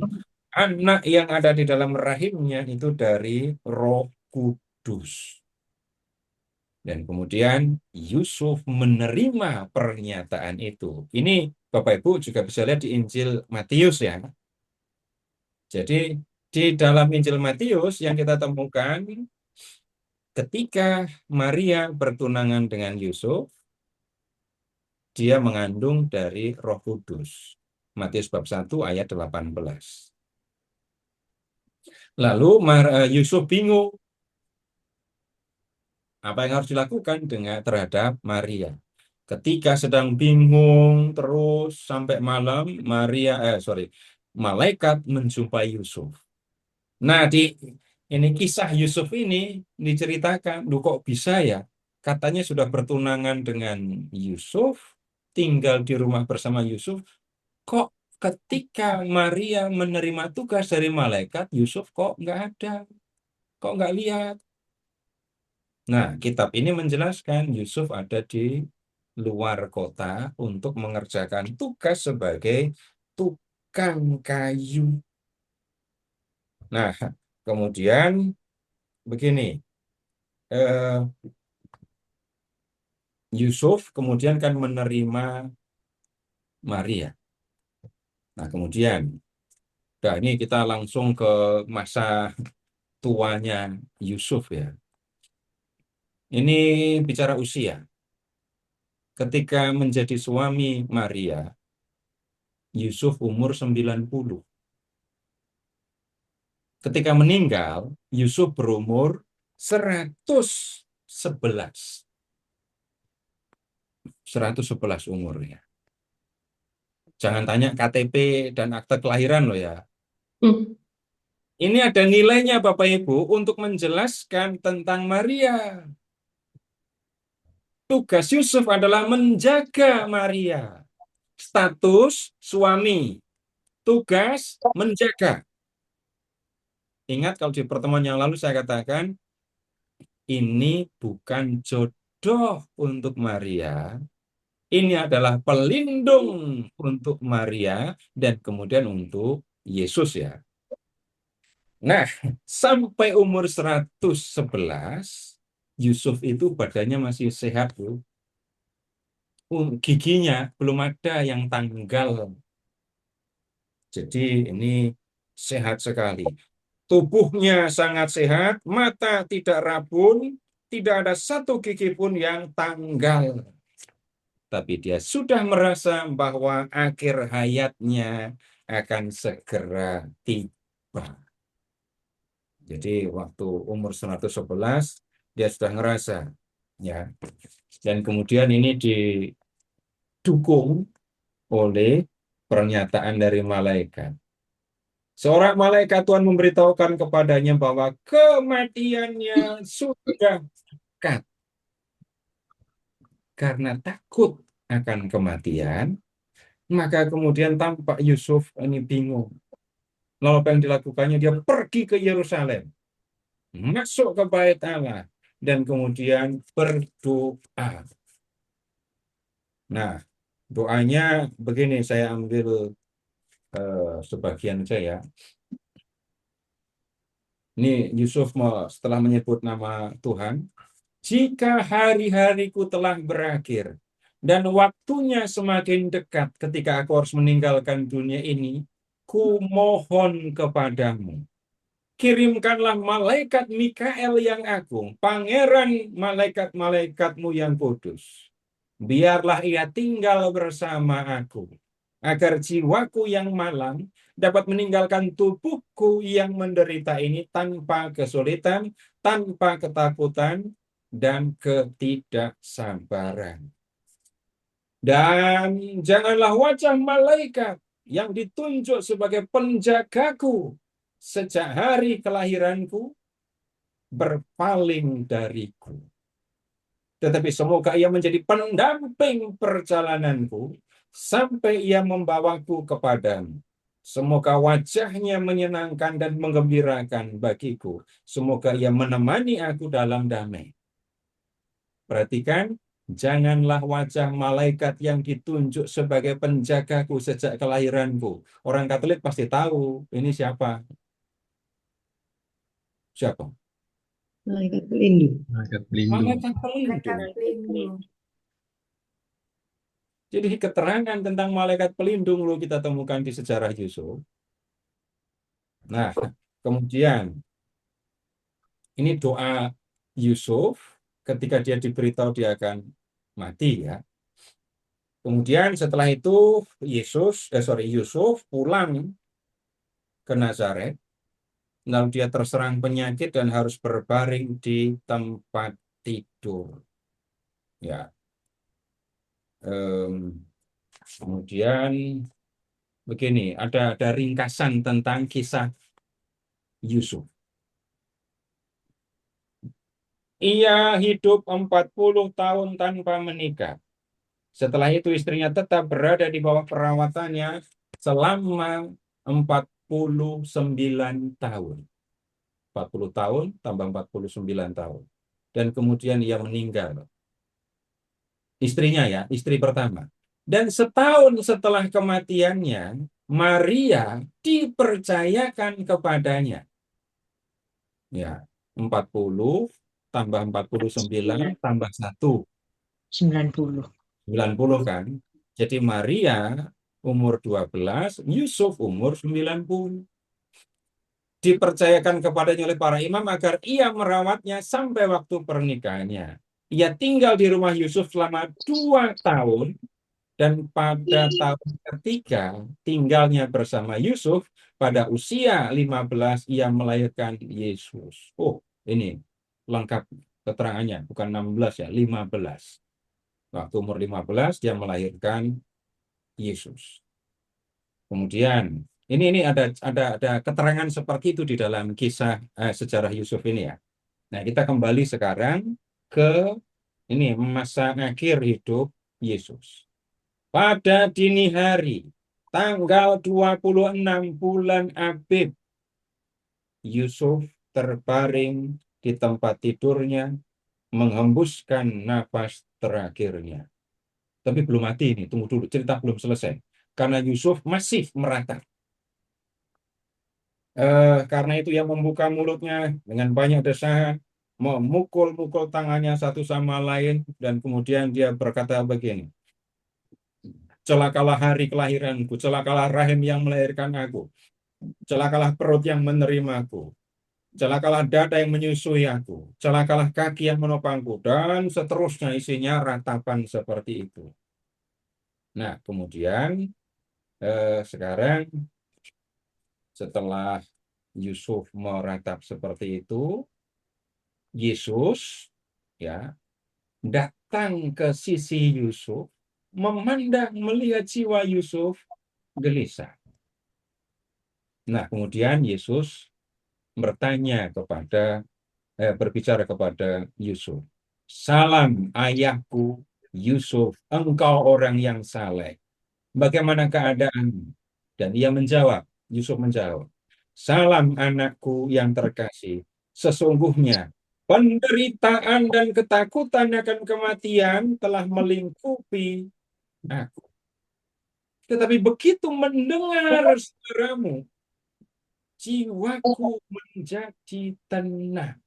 Anak yang ada di dalam rahimnya itu dari Roh Kudus. Dan kemudian Yusuf menerima pernyataan itu. Ini Bapak Ibu juga bisa lihat di Injil Matius ya. Jadi di dalam Injil Matius yang kita temukan ketika Maria bertunangan dengan Yusuf, dia mengandung dari Roh Kudus. Matius bab 1 ayat 18. Lalu Yusuf bingung. Apa yang harus dilakukan terhadap Maria? Ketika sedang bingung terus sampai malam, malaikat menjumpai Yusuf. Nah, ini kisah Yusuf ini diceritakan, "Duh, kok bisa ya? Katanya sudah bertunangan dengan Yusuf, tinggal di rumah bersama Yusuf. Kok ketika Maria menerima tugas dari malaikat, Yusuf kok nggak ada, kok nggak lihat?" Nah, kitab ini menjelaskan Yusuf ada di luar kota untuk mengerjakan tugas sebagai tukang kayu. Nah, kemudian begini, Yusuf kemudian kan menerima Maria. Nah, kemudian, nah ini kita langsung ke masa tuanya Yusuf ya. Ini bicara usia. Ketika menjadi suami Maria, Yusuf umur 90. Ketika meninggal, Yusuf berumur 111. 111 umurnya. Jangan tanya KTP dan akte kelahiran loh ya. Ini ada nilainya Bapak Ibu untuk menjelaskan tentang Maria. Tugas Yusuf adalah menjaga Maria. Status suami, tugas menjaga. Ingat kalau di pertemuan yang lalu saya katakan, ini bukan jodoh untuk Maria, ini adalah pelindung untuk Maria dan kemudian untuk Yesus ya. Nah, sampai umur 111, Yusuf itu badannya masih sehat, Bu. Giginya belum ada yang tanggal. Jadi ini sehat sekali. Tubuhnya sangat sehat, mata tidak rabun, tidak ada satu gigi pun yang tanggal. Tapi dia sudah merasa bahwa akhir hayatnya akan segera tiba. Jadi waktu umur 111 dia sudah ngerasa ya. Dan kemudian ini didukung oleh pernyataan dari malaikat. Seorang malaikat Tuhan memberitahukan kepadanya bahwa kematiannya sudah dekat. Karena takut akan kematian, maka kemudian tampak Yusuf ini bingung. Lalu apa yang dilakukannya? Dia pergi ke Yerusalem, masuk ke bait Allah, dan kemudian berdoa. Nah, doanya begini, saya ambil sebagian saya. Ini Yusuf setelah menyebut nama Tuhan, "Jika hari-hariku telah berakhir dan waktunya semakin dekat ketika aku harus meninggalkan dunia ini, ku mohon kepadamu, kirimkanlah malaikat Mikael yang agung, pangeran malaikat-malaikatmu yang kudus. Biarlah ia tinggal bersama aku, agar jiwaku yang malang dapat meninggalkan tubuhku yang menderita ini tanpa kesulitan, tanpa ketakutan, dan ketidaksabaran. Dan janganlah wajah malaikat yang ditunjuk sebagai penjagaku sejak hari kelahiranku berpaling dariku. Tetapi semoga ia menjadi pendamping perjalananku sampai ia membawaku kepadamu. Semoga wajahnya menyenangkan dan menggembirakan bagiku. Semoga ia menemani aku dalam damai." Perhatikan, janganlah wajah malaikat yang ditunjuk sebagai penjagaku sejak kelahiranku. Orang Katolik pasti tahu ini siapa. Siapa? Malaikat pelindung. Malaikat pelindung. Malaikat pelindung. Jadi keterangan tentang malaikat pelindung lo kita temukan di sejarah Yusuf. Nah, kemudian ini doa Yusuf ketika dia diberitahu dia akan mati ya. Kemudian setelah itu Yusuf pulang ke Nazaret. Lalu dia terserang penyakit dan harus berbaring di tempat tidur. Ya. Kemudian begini, ada ringkasan tentang kisah Yusuf. Ia hidup 40 tahun tanpa menikah. Setelah itu istrinya tetap berada di bawah perawatannya selama 49 tahun. 40 tahun tambah 49 tahun. Dan kemudian ia meninggal. Istrinya ya, istri pertama. Dan setahun setelah kematiannya, Maria dipercayakan kepadanya. Ya, 40 tambah 49 tambah 1. 90. 90 kan. Jadi Maria umur 12, Yusuf umur 90. Dipercayakan kepadanya oleh para imam agar ia merawatnya sampai waktu pernikahannya. Ia tinggal di rumah Yusuf selama 2 tahun. Dan pada tahun ketiga tinggalnya bersama Yusuf, pada usia 15 ia melahirkan Yesus. Oh, ini lengkap keterangannya, bukan 16 ya, 15. Waktu umur 15 dia melahirkan Yesus. Kemudian ini ada keterangan seperti itu di dalam kisah sejarah Yusuf ini ya. Nah, kita kembali sekarang ke ini masa akhir hidup Yesus. Pada dini hari, tanggal 26 bulan Abib, Yusuf terbaring di tempat tidurnya, menghembuskan nafas terakhirnya. Tapi belum mati ini, tunggu dulu, cerita belum selesai. Karena Yusuf masih meratap. Karena itu ia membuka mulutnya dengan banyak desahan, memukul-mukul tangannya satu sama lain, dan kemudian dia berkata begini, celakalah hari kelahiranku, celakalah rahim yang melahirkan aku, celakalah perut yang menerimaku, celakalah dada yang menyusui aku, celakalah kaki yang menopangku, dan seterusnya isinya ratapan seperti itu. Nah, kemudian sekarang setelah Yusuf meratap seperti itu, Yesus ya datang ke sisi Yusuf, memandang melihat jiwa Yusuf gelisah. Nah, kemudian Yesus berbicara kepada Yusuf. Salam ayahku Yusuf, engkau orang yang saleh. Bagaimana keadaanmu? Dan Yusuf menjawab, salam anakku yang terkasih. Sesungguhnya penderitaan dan ketakutan akan kematian telah melingkupi aku. Tetapi begitu mendengar suaramu, jiwaku menjadi tenang.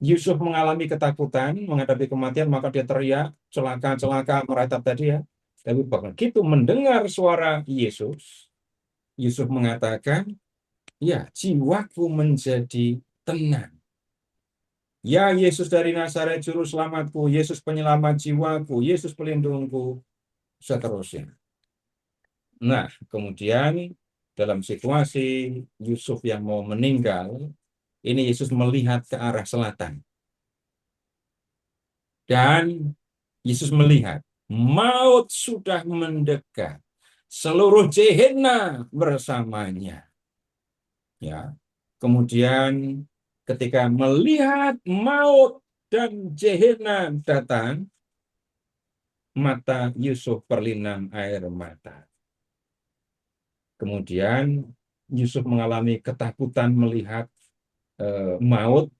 Yusuf mengalami ketakutan menghadapi kematian, maka dia teriak, celaka, meratap tadi ya. Tapi begitu mendengar suara Yesus, Yusuf mengatakan, ya, jiwaku menjadi tenang. Ya Yesus dari Nazaret, juru selamatku, Yesus penyelamat jiwaku, Yesus pelindungku, seterusnya. Nah, kemudian dalam situasi Yusuf yang mau meninggal, ini Yesus melihat ke arah selatan. Dan Yesus melihat, maut sudah mendekat. Seluruh Gehenna bersamanya. Ya. Kemudian ketika melihat maut dan Gehenna datang, mata Yusuf berlinang air mata. Kemudian Yusuf mengalami ketakutan melihat maut.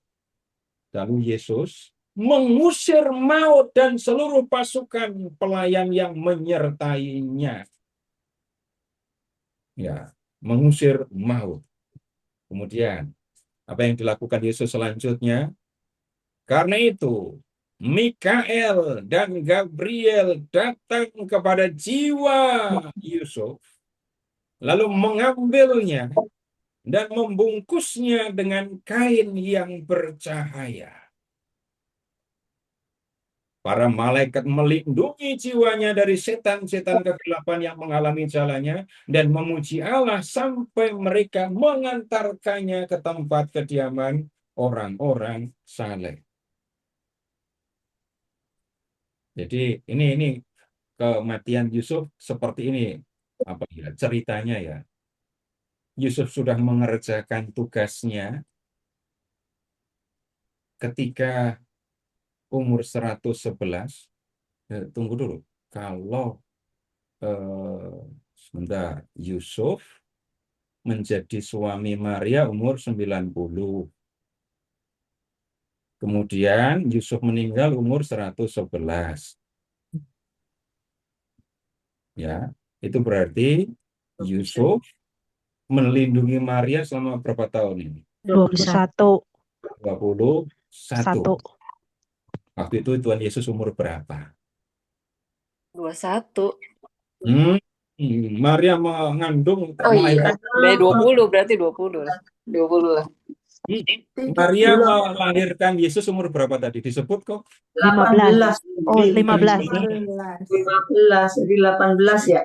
Lalu Yesus mengusir maut dan seluruh pasukan pelayan yang menyertainya. Ya, mengusir maut. Kemudian, apa yang dilakukan Yesus selanjutnya? Karena itu, Mikael dan Gabriel datang kepada jiwa Yusuf, lalu mengambilnya dan membungkusnya dengan kain yang bercahaya. Para malaikat melindungi jiwanya dari setan-setan kegelapan yang menghalangi jalannya dan memuji Allah sampai mereka mengantarkannya ke tempat kediaman orang-orang saleh. Jadi ini kematian Yusuf seperti ini apa ya ceritanya ya. Yusuf sudah mengerjakan tugasnya ketika umur 111. Tunggu dulu. Kalau sebentar, Yusuf menjadi suami Maria umur 90. Kemudian Yusuf meninggal umur 111. Ya, itu berarti Yusuf melindungi Maria selama berapa tahun ini? 21. 21. Waktu itu Tuhan Yesus umur berapa? 21. Maria mengandung, Oh iya, melahirkan. dari 20 berarti 20 lah. 20 lah. Maria Belum. melahirkan Yesus umur berapa tadi? Disebut kok? 15. Oh, 15. 15. Jadi 18 ya.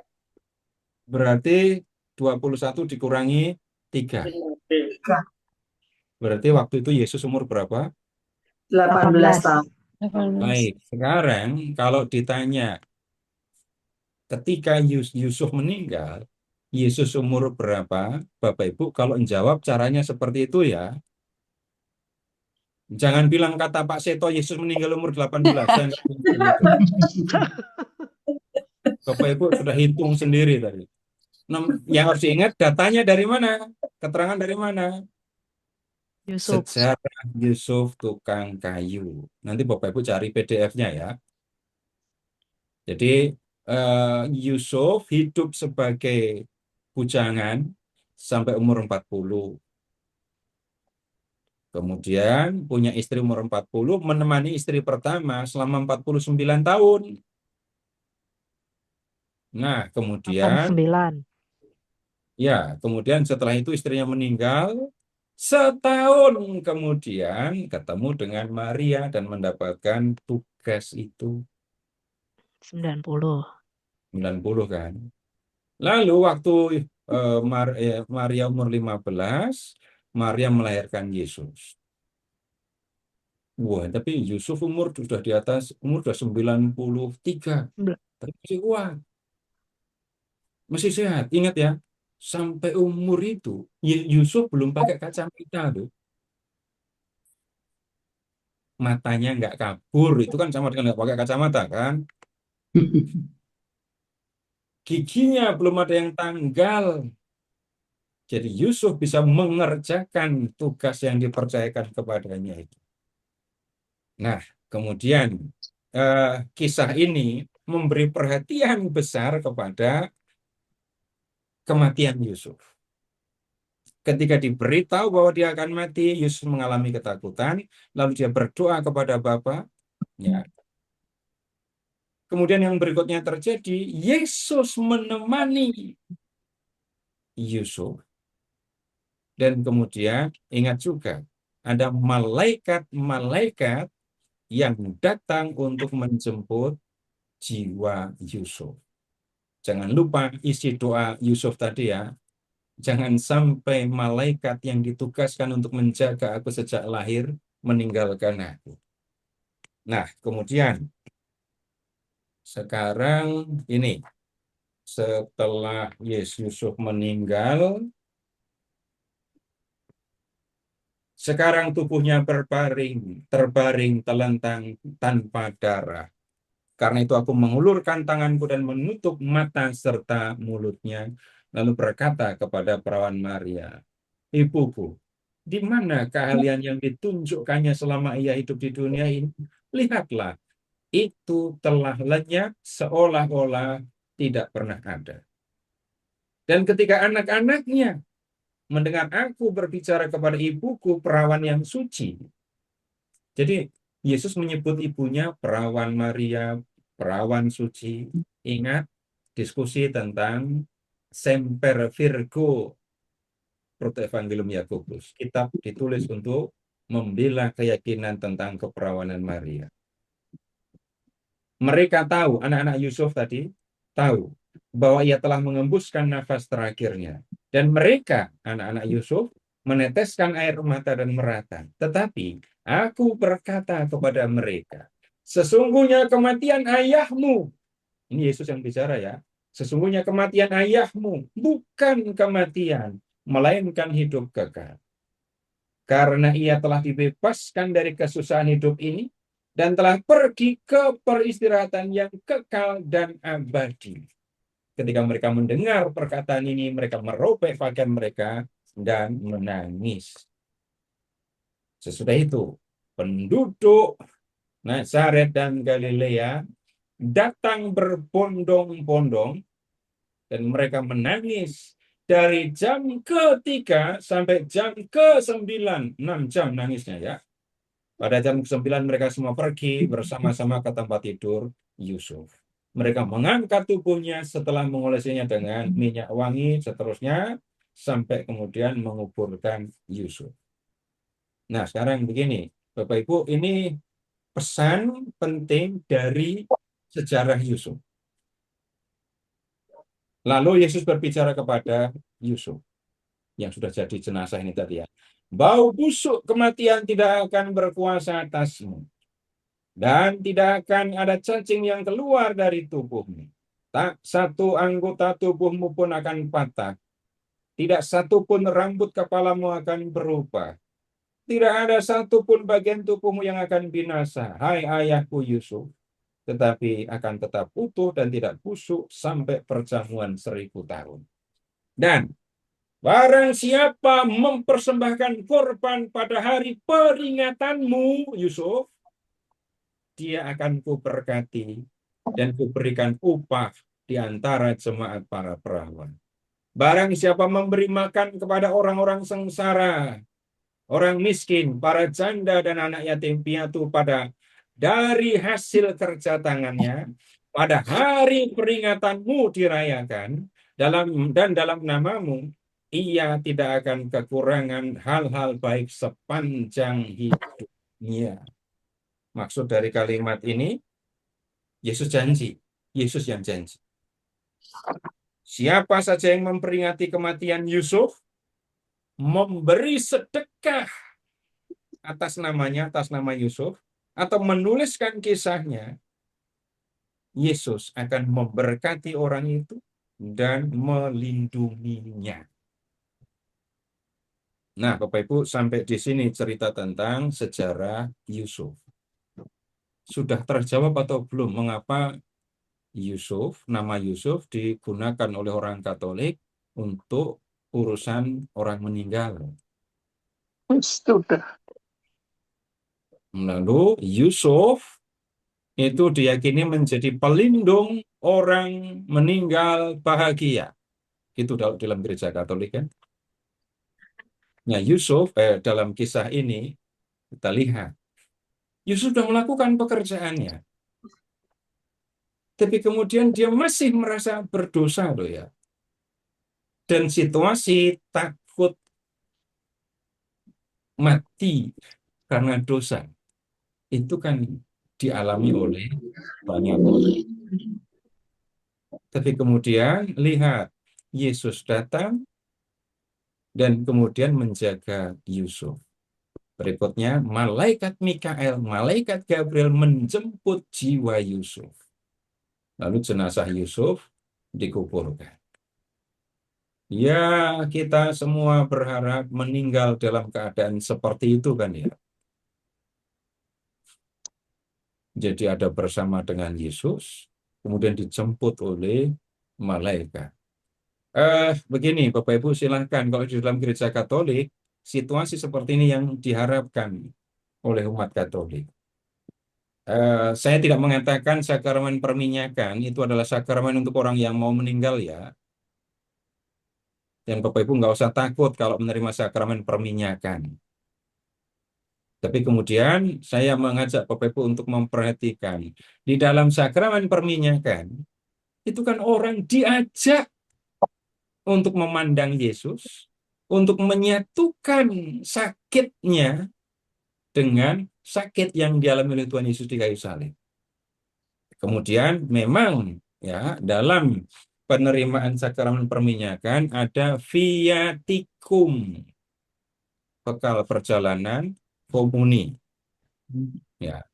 Berarti 21 dikurangi 3. Berarti waktu itu Yesus umur berapa? 18 tahun. 18. Baik, sekarang kalau ditanya ketika Yusuf meninggal, Yesus umur berapa? Bapak Ibu, kalau menjawab caranya seperti itu ya. Jangan bilang kata Pak Seto Yesus meninggal umur 18. Saya nggak bilang begitu. Bapak Ibu sudah hitung sendiri tadi. Yang harus diingat datanya dari mana? Keterangan dari mana? Yusuf. Sejarah Yusuf tukang kayu. Nanti Bapak Ibu cari PDF-nya ya. Jadi Yusuf hidup sebagai bujangan sampai umur 40. Kemudian punya istri umur 40, menemani istri pertama selama 49 tahun. Nah, kemudian 9. ya, kemudian setelah itu istrinya meninggal, setahun kemudian ketemu dengan Maria dan mendapatkan tugas itu 90. 90 kan. Lalu waktu Maria umur 15, Maria melahirkan Yesus. Wah, tapi Yusuf umur sudah di atas, umur sudah 93. Tapi masih kuat. Masih sehat. Ingat ya, sampai umur itu, Yusuf belum pakai kacamata tuh. Matanya nggak kabur, itu kan sama dengan nggak pakai kacamata kan. Giginya belum ada yang tanggal. Jadi Yusuf bisa mengerjakan tugas yang dipercayakan kepadanya itu. Nah, kemudian kisah ini memberi perhatian besar kepada kematian Yusuf. Ketika diberitahu bahwa dia akan mati, Yusuf mengalami ketakutan, lalu dia berdoa kepada Bapaknya. Kemudian yang berikutnya terjadi, Yesus menemani Yusuf. Dan kemudian ingat juga, ada malaikat-malaikat yang datang untuk menjemput jiwa Yusuf. Jangan lupa isi doa Yusuf tadi ya. Jangan sampai malaikat yang ditugaskan untuk menjaga aku sejak lahir meninggalkan aku. Nah, kemudian sekarang ini setelah Yusuf meninggal, sekarang tubuhnya terbaring telentang tanpa darah. Karena itu aku mengulurkan tanganku dan menutup mata serta mulutnya, lalu berkata kepada perawan Maria, "Ibuku, di mana keahlian yang ditunjukkannya selama ia hidup di dunia ini? Lihatlah, itu telah lenyap seolah-olah tidak pernah ada." Dan ketika anak-anaknya mendengar aku berbicara kepada ibuku, perawan yang suci. Jadi Yesus menyebut ibunya perawan Maria, perawan suci. Ingat diskusi tentang Semper Virgo Protevangelium Yakobus. Kitab ditulis untuk membela keyakinan tentang keperawanan Maria. Mereka tahu, anak-anak Yusuf tadi tahu bahwa ia telah mengembuskan nafas terakhirnya. Dan mereka, anak-anak Yusuf, meneteskan air mata dan merata. Tetapi aku berkata kepada mereka, sesungguhnya kematian ayahmu, ini Yesus yang bicara ya, Sesungguhnya kematian ayahmu bukan kematian, melainkan hidup kekal. Karena ia telah dibebaskan dari kesusahan hidup ini dan telah pergi ke peristirahatan yang kekal dan abadi. Ketika mereka mendengar perkataan ini, mereka merobek pakaian mereka dan menangis. Sesudah itu, penduduk Nazaret dan Galilea datang berbondong-bondong dan mereka menangis dari jam ke-3 sampai jam ke-9, 6 jam nangisnya ya. Pada jam ke-9 mereka semua pergi bersama-sama ke tempat tidur Yusuf. Mereka mengangkat tubuhnya setelah mengolesinya dengan minyak wangi, seterusnya sampai kemudian menguburkan Yusuf. Nah, sekarang begini, Bapak Ibu, ini pesan penting dari sejarah Yusuf. Lalu Yesus berbicara kepada Yusuf yang sudah jadi jenazah ini tadi ya. Bau busuk kematian tidak akan berkuasa atasmu. Dan tidak akan ada cacing yang keluar dari tubuhmu. Tak satu anggota tubuhmu pun akan patah. Tidak satu pun rambut kepalamu akan berubah. Tidak ada satu pun bagian tubuhmu yang akan binasa. Hai ayahku Yusuf. Tetapi akan tetap utuh dan tidak busuk sampai perjamuan 1000 tahun. Dan barang siapa mempersembahkan korban pada hari peringatanmu, Yusuf, dia akan kuberkati dan kuberikan upah di antara jemaat para perawan. Barang siapa memberi makan kepada orang-orang sengsara, orang miskin, para janda dan anak yatim piatu dari hasil kerja tangannya, pada hari peringatanmu dirayakan, dalam namamu, ia tidak akan kekurangan hal-hal baik sepanjang hidupnya. Maksud dari kalimat ini, Yesus janji. Yesus yang janji. Siapa saja yang memperingati kematian Yusuf, memberi sedekah atas namanya, atas nama Yusuf, atau menuliskan kisahnya, Yesus akan memberkati orang itu dan melindunginya. Nah, Bapak Ibu, sampai di sini cerita tentang sejarah Yusuf. Sudah terjawab atau belum mengapa Yusuf, nama Yusuf digunakan oleh orang Katolik untuk urusan orang meninggal? Sudah. Lalu Yusuf itu diyakini menjadi pelindung orang meninggal bahagia. Itu dalam gereja Katolik kan. Nah, Yusuf dalam kisah ini kita lihat Yusuf sudah melakukan pekerjaannya. Tapi kemudian dia masih merasa berdosa loh ya. Dan situasi takut mati karena dosa itu kan dialami oleh banyak orang. Tapi kemudian lihat Yesus datang dan kemudian menjaga Yusuf. Berikutnya, malaikat Mikael, malaikat Gabriel menjemput jiwa Yusuf. Lalu jenazah Yusuf dikuburkan. Ya, kita semua berharap meninggal dalam keadaan seperti itu kan ya. Jadi ada bersama dengan Yesus, kemudian dijemput oleh malaikat. Begini, Bapak Ibu silahkan, kalau di dalam gereja Katolik, situasi seperti ini yang diharapkan oleh umat Katolik. Saya tidak mengatakan sakramen perminyakan itu adalah sakramen untuk orang yang mau meninggal ya. Dan Bapak Ibu nggak usah takut kalau menerima sakramen perminyakan. Tapi kemudian saya mengajak Bapak Ibu untuk memperhatikan di dalam sakramen perminyakan itu kan orang diajak untuk memandang Yesus, untuk menyatukan sakitnya dengan sakit yang dialami oleh Tuhan Yesus di kayu salib. Kemudian memang ya dalam penerimaan sakramen perminyakan ada viatikum, bekal perjalanan komuni. Ya.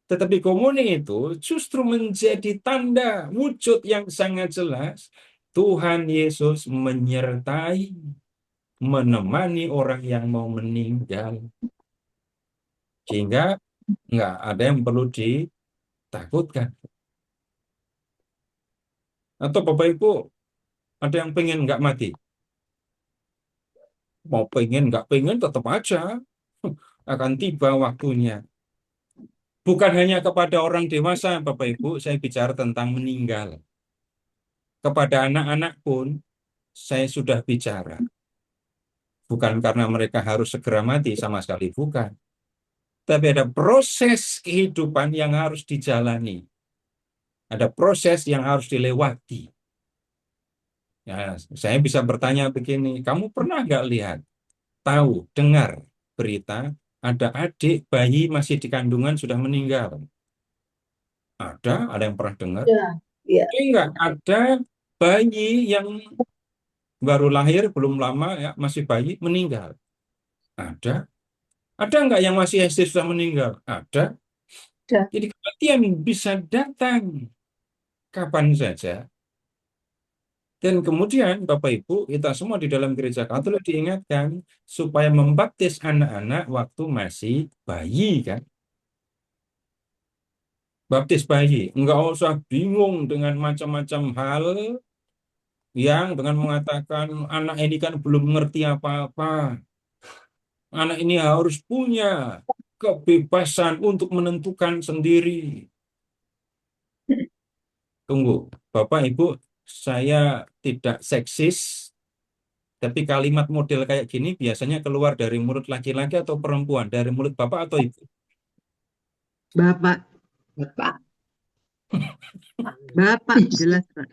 Tetapi komuni itu justru menjadi tanda wujud yang sangat jelas Tuhan Yesus menyertai, menemani orang yang mau meninggal. Sehingga nggak ada yang perlu ditakutkan. Atau Bapak Ibu ada yang pengen nggak mati? Mau pengen nggak pengen tetap aja akan tiba waktunya. Bukan hanya kepada orang dewasa, Bapak Ibu, saya bicara tentang meninggal. Kepada anak-anak pun saya sudah bicara. Bukan karena mereka harus segera mati, sama sekali bukan. Tapi ada proses kehidupan yang harus dijalani. Ada proses yang harus dilewati. Ya, saya bisa bertanya begini, kamu pernah nggak lihat, tahu, dengar berita ada adik bayi masih di kandungan sudah meninggal? Ada yang pernah dengar? Ya, ya. Enggak, ada bayi yang baru lahir, belum lama ya, masih bayi, meninggal. Ada nggak yang masih SD sudah meninggal? Ada. Ada. Jadi kematian bisa datang kapan saja. Dan kemudian Bapak Ibu, kita semua di dalam gereja Katolik diingatkan supaya membaptis anak-anak waktu masih bayi kan. Baptis bayi, enggak usah bingung dengan macam-macam hal yang dengan mengatakan anak ini kan belum mengerti apa-apa. Anak ini harus punya kebebasan untuk menentukan sendiri. Tunggu, Bapak Ibu, saya tidak seksis, tapi kalimat model kayak gini biasanya keluar dari mulut laki-laki atau perempuan, dari mulut Bapak atau Ibu? Bapak, Bapak. Bapak jelas Pak.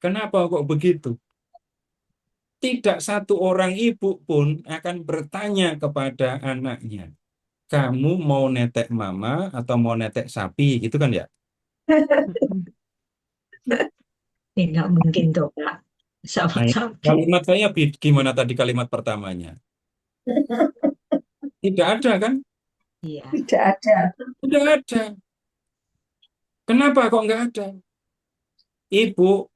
Kenapa kok begitu? Tidak satu orang ibu pun akan bertanya kepada anaknya, kamu mau netek mama atau mau netek sapi, gitu kan ya? Ya, nggak mungkin tuh, Pak. Sama Nah, sapi. kalimat saya gimana tadi kalimat pertamanya? Tidak ada kan? Iya. Tidak ada. Tidak ada. Kenapa kok nggak ada? Ibu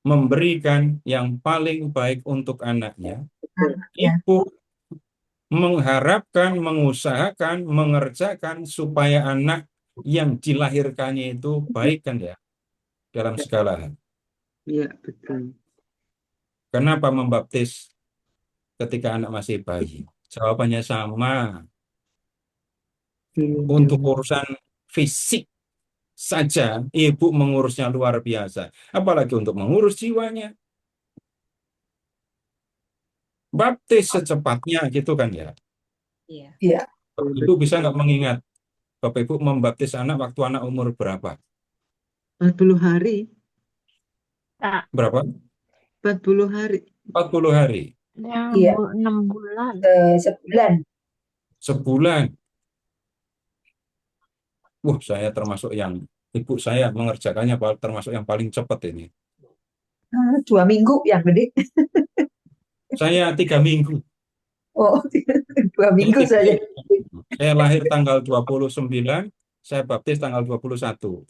memberikan yang paling baik untuk anaknya. Ya. Ibu mengharapkan, mengusahakan, mengerjakan supaya anak yang dilahirkannya itu baik kan ya, dalam segala hal. Iya, betul. Kenapa membaptis ketika anak masih bayi? Jawabannya sama. Untuk urusan fisik saja, ibu mengurusnya luar biasa. Apalagi untuk mengurus jiwanya. Baptis secepatnya gitu kan ya. Iya. Iya. Ibu bisa nggak mengingat Bapak Ibu membaptis anak waktu anak umur berapa? 40 hari. Berapa? 40 hari. 40 hari. Iya. 6 bulan. Sebulan. Sebulan. Wah, saya termasuk yang ibu saya mengerjakannya termasuk yang paling cepat ini. 2 minggu yang gede. Saya 3 minggu. Oh, 2 minggu saja. Saya lahir tanggal 29, saya baptis tanggal 21.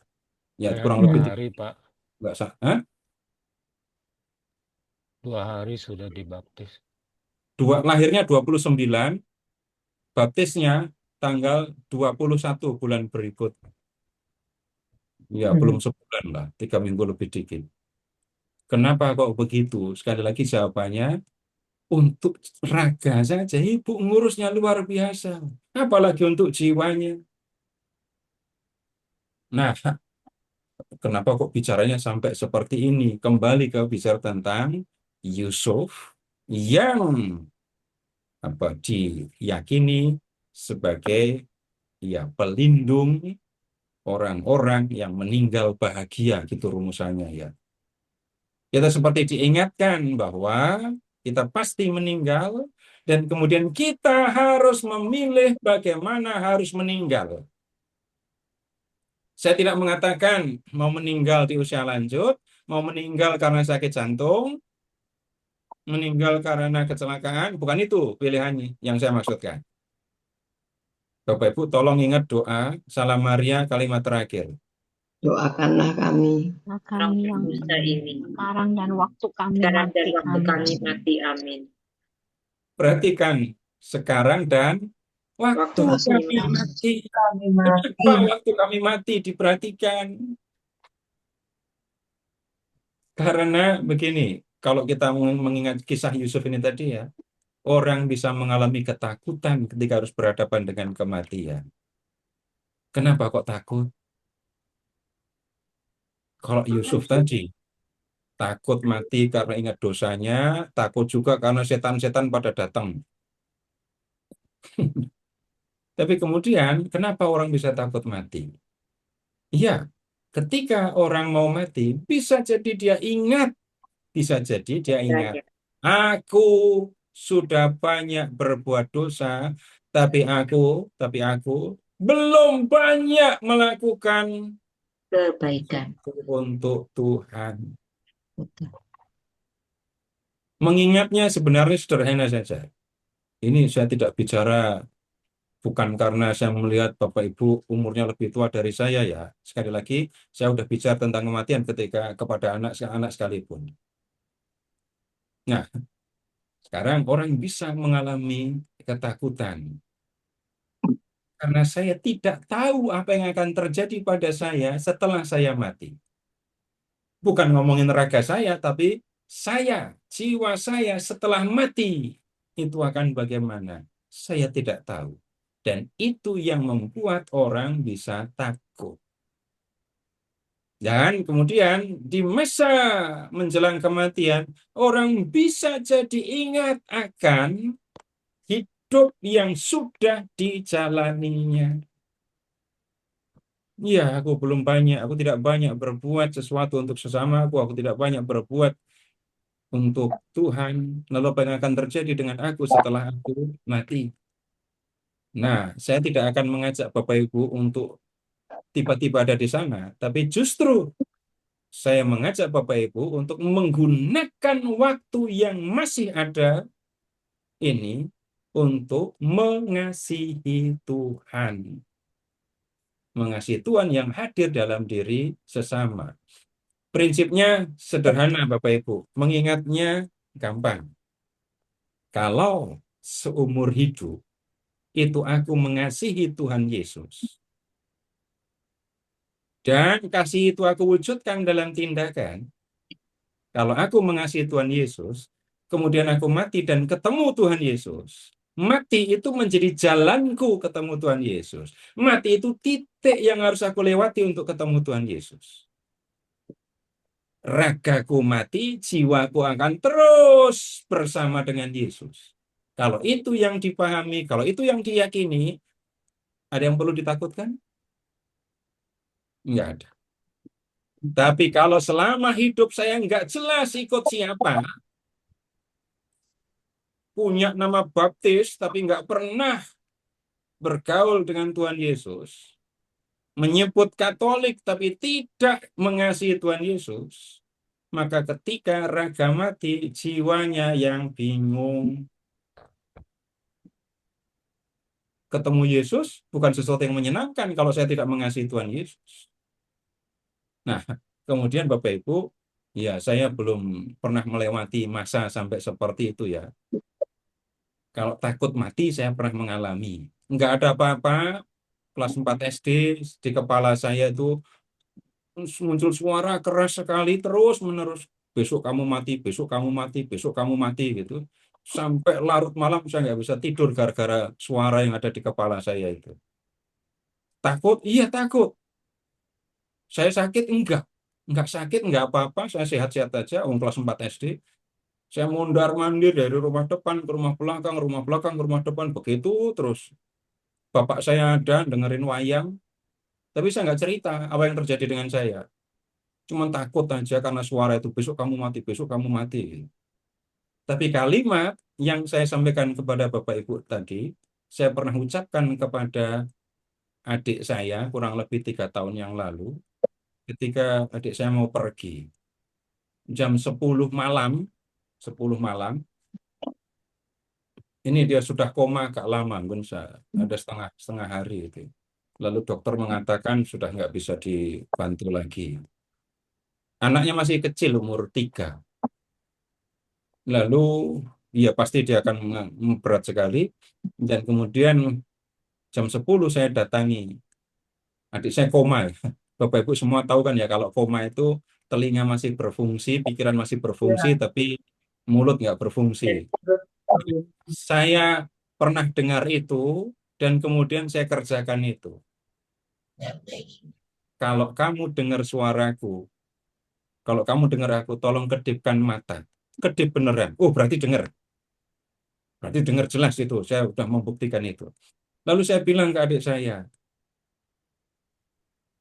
Ya, Saya kurang 2 lebih hari, Pak. enggak sah. Hah? 2 hari sudah dibaptis. Lahirnya 29, baptisnya tanggal 21 bulan berikut. Ya, belum sebulan lah, 3 minggu lebih dikit. Kenapa kok begitu? Sekali lagi jawabannya, untuk raga saja ibu ngurusnya luar biasa. Apalagi untuk jiwanya. Nah, kenapa kok bicaranya sampai seperti ini? Kembali ke bicara tentang Yusuf yang diyakini sebagai pelindung orang-orang yang meninggal bahagia, gitu rumusannya ya. Kita seperti diingatkan bahwa kita pasti meninggal dan kemudian kita harus memilih bagaimana harus meninggal. Saya tidak mengatakan mau meninggal di usia lanjut, mau meninggal karena sakit jantung, meninggal karena kecelakaan, bukan itu pilihannya yang saya maksudkan. Bapak Ibu tolong ingat doa Salam Maria kalimat terakhir. Doakanlah kami Kami yang Dosa ini. sekarang dan waktu kami Sekarang dan mati. waktu Amin. kami mati. Amin. Perhatikan sekarang dan waktu Waktu kami kami mati. mati. Kami mati. Kenapa waktu kami mati diperhatikan? Karena begini, kalau kita mengingat kisah Yusuf ini tadi ya, orang bisa mengalami ketakutan ketika harus berhadapan dengan kematian. Kenapa kok takut? Kalau Yusuf tadi, takut mati karena ingat dosanya, takut juga karena setan-setan pada datang. Tapi kemudian, kenapa orang bisa takut mati? Iya, ketika orang mau mati, bisa jadi dia ingat, aku sudah banyak berbuat dosa, tapi aku belum banyak melakukan Kebaikan. untuk Tuhan. Betul. Mengingatnya sebenarnya sederhana saja. Ini saya tidak bicara bukan karena saya melihat Bapak Ibu umurnya lebih tua dari saya ya. Sekali lagi, saya sudah bicara tentang kematian ketika kepada anak-anak sekalipun. Nah, sekarang orang bisa mengalami ketakutan. Karena saya tidak tahu apa yang akan terjadi pada saya setelah saya mati. Bukan ngomongin raga saya, tapi jiwa saya setelah mati, itu akan bagaimana? Saya tidak tahu. Dan itu yang membuat orang bisa takut. Dan kemudian di masa menjelang kematian, orang bisa jadi ingat akan hidup yang sudah dijalaninya. Ya, aku tidak banyak berbuat sesuatu untuk sesamaku, aku tidak banyak berbuat untuk Tuhan. Lalu apa yang akan terjadi dengan aku setelah aku mati? Nah, saya tidak akan mengajak Bapak Ibu untuk tiba-tiba ada di sana, tapi justru saya mengajak Bapak Ibu untuk menggunakan waktu yang masih ada ini untuk mengasihi Tuhan. Mengasihi Tuhan yang hadir dalam diri sesama. Prinsipnya sederhana Bapak Ibu, mengingatnya gampang. Kalau seumur hidup itu aku mengasihi Tuhan Yesus, dan kasih itu aku wujudkan dalam tindakan. Kalau aku mengasihi Tuhan Yesus, kemudian aku mati dan ketemu Tuhan Yesus, mati itu menjadi jalanku ketemu Tuhan Yesus. Mati itu titik yang harus aku lewati untuk ketemu Tuhan Yesus. Ragaku mati, jiwaku akan terus bersama dengan Yesus. Kalau itu yang dipahami, kalau itu yang diyakini, ada yang perlu ditakutkan? Enggak ada. Tapi kalau selama hidup saya enggak jelas ikut siapa, punya nama baptis tapi enggak pernah bergaul dengan Tuhan Yesus, menyebut Katolik tapi tidak mengasihi Tuhan Yesus, maka ketika raga mati, jiwanya yang bingung. Ketemu Yesus bukan sesuatu yang menyenangkan kalau saya tidak mengasihi Tuhan Yesus. Nah, kemudian Bapak Ibu, ya saya belum pernah melewati masa sampai seperti itu ya. Kalau takut mati saya pernah mengalami. Enggak ada apa-apa, kelas 4 SD, di kepala saya itu muncul suara keras sekali terus-menerus. Besok kamu mati, besok kamu mati, besok kamu mati gitu. Sampai larut malam saya nggak bisa tidur gara-gara suara yang ada di kepala saya itu. Takut? Iya takut. Saya sakit? Enggak. Enggak sakit, enggak apa-apa. Saya sehat-sehat aja, kelas 4 SD. Saya mondar-mandir dari rumah depan ke rumah belakang, rumah belakang ke rumah depan. Begitu terus. Bapak saya ada dengerin wayang. Tapi saya nggak cerita apa yang terjadi dengan saya. Cuma takut aja karena suara itu, besok kamu mati, besok kamu mati. Tapi kalimat yang saya sampaikan kepada Bapak Ibu tadi, saya pernah ucapkan kepada adik saya kurang lebih 3 tahun yang lalu, ketika adik saya mau pergi. Jam 10 malam, Ini dia sudah koma agak lama, mungkin ada setengah hari itu. Lalu dokter mengatakan sudah nggak bisa dibantu lagi. Anaknya masih kecil, umur 3. Lalu ya pasti dia akan berat sekali. Dan kemudian jam 10 saya datangi. Adik saya koma. Bapak Ibu semua tahu kan ya, kalau koma itu telinga masih berfungsi, pikiran masih berfungsi, tapi mulut nggak berfungsi. Saya pernah dengar itu dan kemudian saya kerjakan itu. Kalau kamu dengar suaraku, kalau kamu dengar aku, tolong kedipkan mata. Kedip beneran. Oh, berarti dengar. Berarti dengar jelas itu. Saya sudah membuktikan itu. Lalu saya bilang ke adik saya,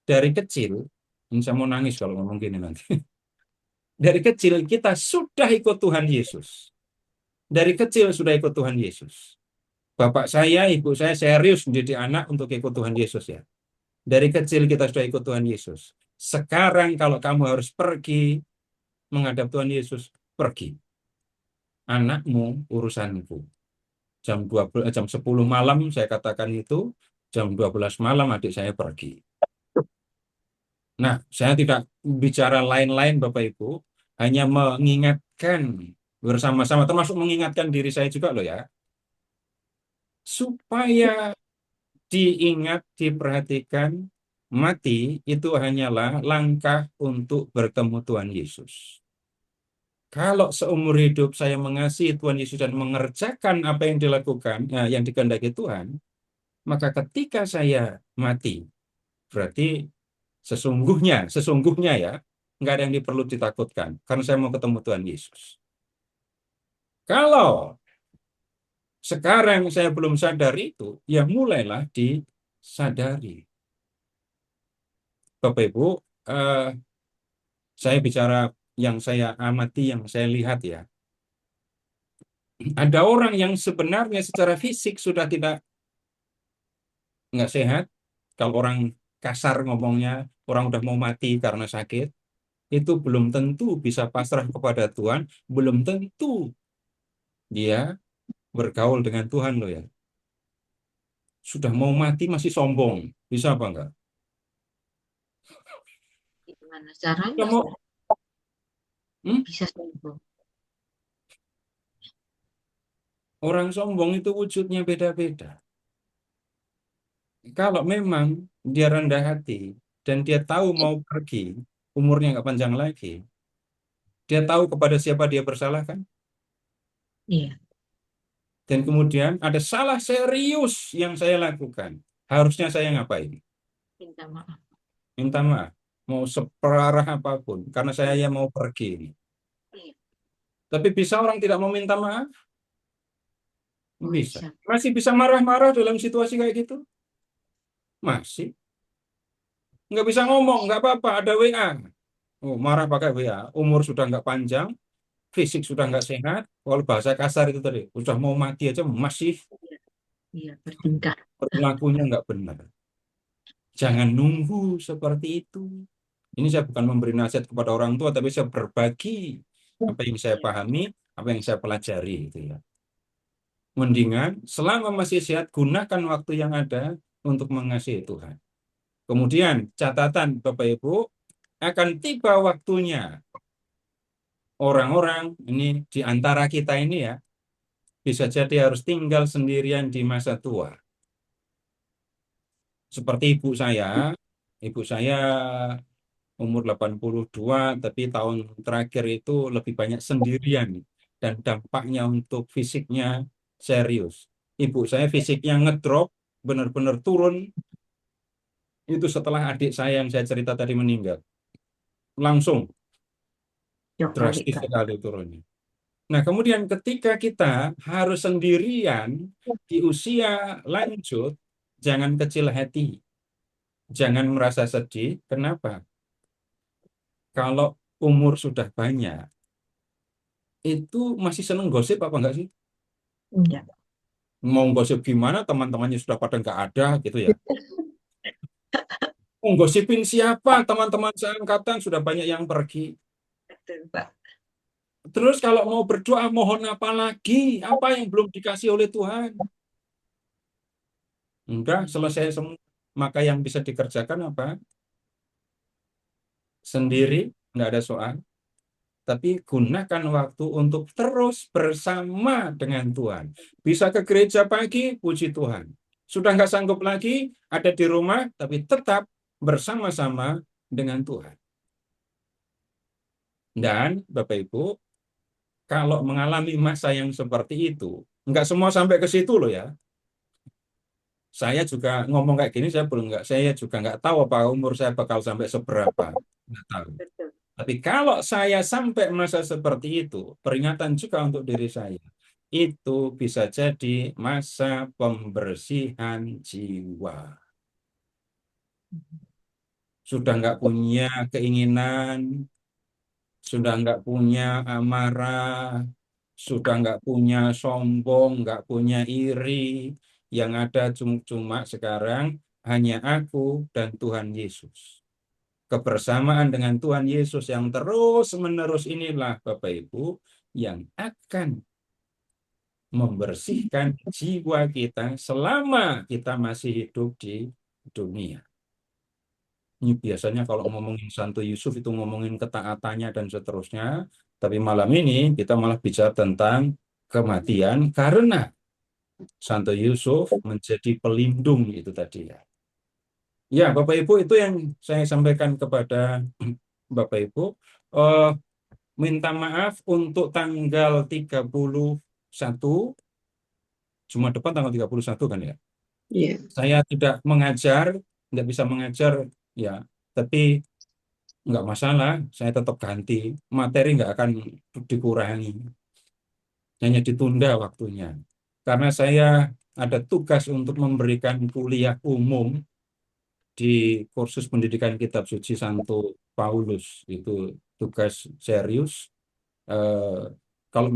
dari kecil, ini saya mau nangis kalau ngomong gini nanti. Dari kecil kita sudah ikut Tuhan Yesus. Dari kecil sudah ikut Tuhan Yesus. Bapak saya, ibu saya serius mendidik anak untuk ikut Tuhan Yesus ya. Dari kecil kita sudah ikut Tuhan Yesus. Sekarang kalau kamu harus pergi menghadap Tuhan Yesus, pergi. Anakmu urusanku. Jam 10 malam saya katakan itu, jam 12 malam adik saya pergi. Nah, saya tidak bicara lain-lain Bapak Ibu, hanya mengingatkan bersama-sama, termasuk mengingatkan diri saya juga loh ya, supaya diingat, diperhatikan, mati itu hanyalah langkah untuk bertemu Tuhan Yesus. Kalau seumur hidup saya mengasihi Tuhan Yesus dan mengerjakan apa yang dilakukan, yang dikehendaki Tuhan, maka ketika saya mati, berarti sesungguhnya ya, nggak ada yang perlu ditakutkan, karena saya mau ketemu Tuhan Yesus. Kalau sekarang saya belum sadar itu, ya mulailah disadari. Bapak Ibu, saya bicara yang saya amati, yang saya lihat ya. Ada orang yang sebenarnya secara fisik sudah nggak sehat. Kalau orang kasar ngomongnya, orang udah mau mati karena sakit, itu belum tentu bisa pasrah kepada Tuhan, belum tentu dia bergaul dengan Tuhan loh ya. Sudah mau mati masih sombong, bisa apa enggak? Gimana caranya? Mau, bisa sombong. Orang sombong itu wujudnya beda-beda. Kalau memang dia rendah hati dan dia tahu mau pergi, umurnya nggak panjang lagi, dia tahu kepada siapa dia bersalah kan? Iya. Dan kemudian ada salah serius yang saya lakukan. Harusnya saya ngapain? Minta maaf. Minta maaf. Mau separah apapun. Karena saya yang mau pergi. Iya. Tapi bisa orang tidak mau minta maaf? Bisa. Masih bisa marah-marah dalam situasi kayak gitu? Masih. Nggak bisa ngomong, nggak apa-apa, ada WA. Oh, marah pakai WA. Umur sudah nggak panjang, fisik sudah nggak sehat. Kalau bahasa kasar itu tadi, sudah mau mati aja masih bertingkah. Perilakunya nggak benar. Jangan nunggu seperti itu. Ini saya bukan memberi nasihat kepada orang tua, tapi saya berbagi apa yang saya pahami, apa yang saya pelajari. Gitu ya. Mendingan selama masih sehat, gunakan waktu yang ada untuk mengasihi Tuhan. Kemudian catatan Bapak Ibu, akan tiba waktunya orang-orang ini di antara kita ini ya, bisa jadi harus tinggal sendirian di masa tua. Seperti ibu saya umur 82, tapi tahun terakhir itu lebih banyak sendirian dan dampaknya untuk fisiknya serius. Ibu saya fisiknya ngedrop, benar-benar turun, itu setelah adik saya yang saya cerita tadi meninggal. Langsung drastis sekali turunnya. Nah, kemudian ketika kita harus sendirian di usia lanjut, jangan kecil hati. Jangan merasa sedih. Kenapa? Kalau umur sudah banyak, itu masih seneng gosip apa enggak sih? Enggak. Mau gosip gimana, teman-temannya sudah pada enggak ada gitu ya. Mau gosipin siapa, teman-teman seangkatan sudah banyak yang pergi. Betul, Pak. Terus kalau mau berdoa mohon apa lagi? Apa yang belum dikasih oleh Tuhan? Enggak, selesai semua. Maka yang bisa dikerjakan apa? Sendiri, enggak ada soal. Tapi gunakan waktu untuk terus bersama dengan Tuhan. Bisa ke gereja pagi, puji Tuhan. Sudah nggak sanggup lagi, ada di rumah, tapi tetap bersama-sama dengan Tuhan. Dan Bapak Ibu, kalau mengalami masa yang seperti itu, nggak semua sampai ke situ loh ya. Saya juga ngomong kayak gini, saya juga nggak tahu apa umur saya bakal sampai seberapa. Nggak tahu. Betul. Tapi kalau saya sampai masa seperti itu, peringatan juga untuk diri saya. Itu bisa jadi masa pembersihan jiwa. Sudah nggak punya keinginan, sudah nggak punya amarah, sudah nggak punya sombong, nggak punya iri. Yang ada cuma sekarang hanya aku dan Tuhan Yesus. Kebersamaan dengan Tuhan Yesus yang terus-menerus inilah Bapak Ibu yang akan membersihkan jiwa kita selama kita masih hidup di dunia. Ini biasanya kalau ngomongin Santo Yusuf itu ngomongin ketaatannya dan seterusnya, tapi malam ini kita malah bicara tentang kematian karena Santo Yusuf menjadi pelindung itu tadi ya. Ya, Bapak Ibu, itu yang saya sampaikan kepada Bapak Ibu. Minta maaf untuk tanggal 31, Jumat depan tanggal 31 kan ya. Iya. Saya tidak mengajar, tidak bisa mengajar ya, tapi nggak masalah, saya tetap ganti. Materi nggak akan dikurangi, hanya ditunda waktunya. Karena saya ada tugas untuk memberikan kuliah umum di kursus pendidikan kitab suci Santo Paulus. Itu tugas serius. Kalau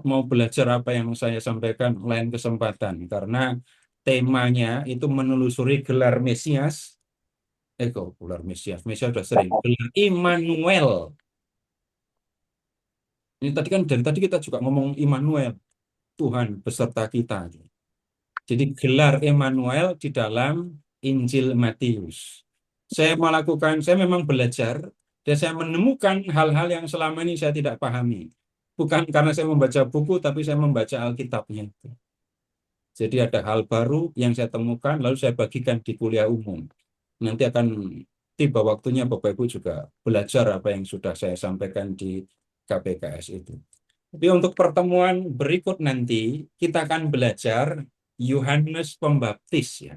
mau belajar apa yang saya sampaikan lain kesempatan, karena temanya itu menelusuri gelar Mesias. Gelar Mesias sudah sering. Gelar Immanuel. Ini tadi kan dari tadi kita juga ngomong Immanuel, Tuhan beserta kita. Jadi gelar Immanuel di dalam Injil Matius. Saya memang belajar dan saya menemukan hal-hal yang selama ini saya tidak pahami. Bukan karena saya membaca buku, tapi saya membaca Alkitabnya. Jadi ada hal baru yang saya temukan, lalu saya bagikan di kuliah umum. Nanti akan tiba waktunya Bapak Ibu juga belajar apa yang sudah saya sampaikan di KPKS itu. Tapi untuk pertemuan berikut nanti, kita akan belajar Yohanes Pembaptis ya.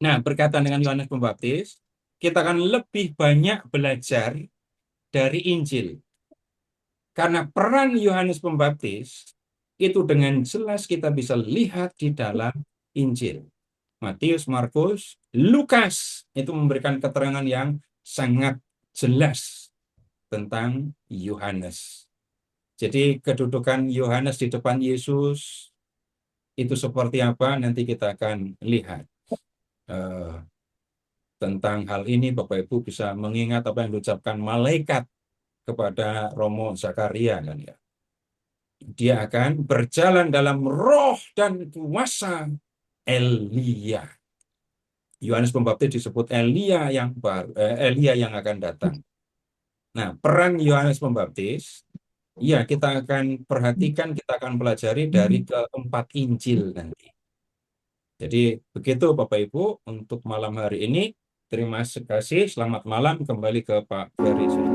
Nah, berkaitan dengan Yohanes Pembaptis, kita akan lebih banyak belajar dari Injil. Karena peran Yohanes Pembaptis itu dengan jelas kita bisa lihat di dalam Injil. Matius, Markus, Lukas itu memberikan keterangan yang sangat jelas tentang Yohanes. Jadi kedudukan Yohanes di depan Yesus itu seperti apa nanti kita akan lihat. Tentang hal ini Bapak Ibu bisa mengingat apa yang diucapkan malaikat kepada Romo Zakaria kan ya. Dia akan berjalan dalam roh dan kuasa Elia. Yohanes Pembaptis disebut Elia yang akan datang. Nah, peran Yohanes Pembaptis ya kita akan perhatikan, kita akan pelajari dari keempat Injil nanti. Jadi begitu Bapak Ibu untuk malam hari ini. Terima kasih, selamat malam, kembali ke Pak Ferry.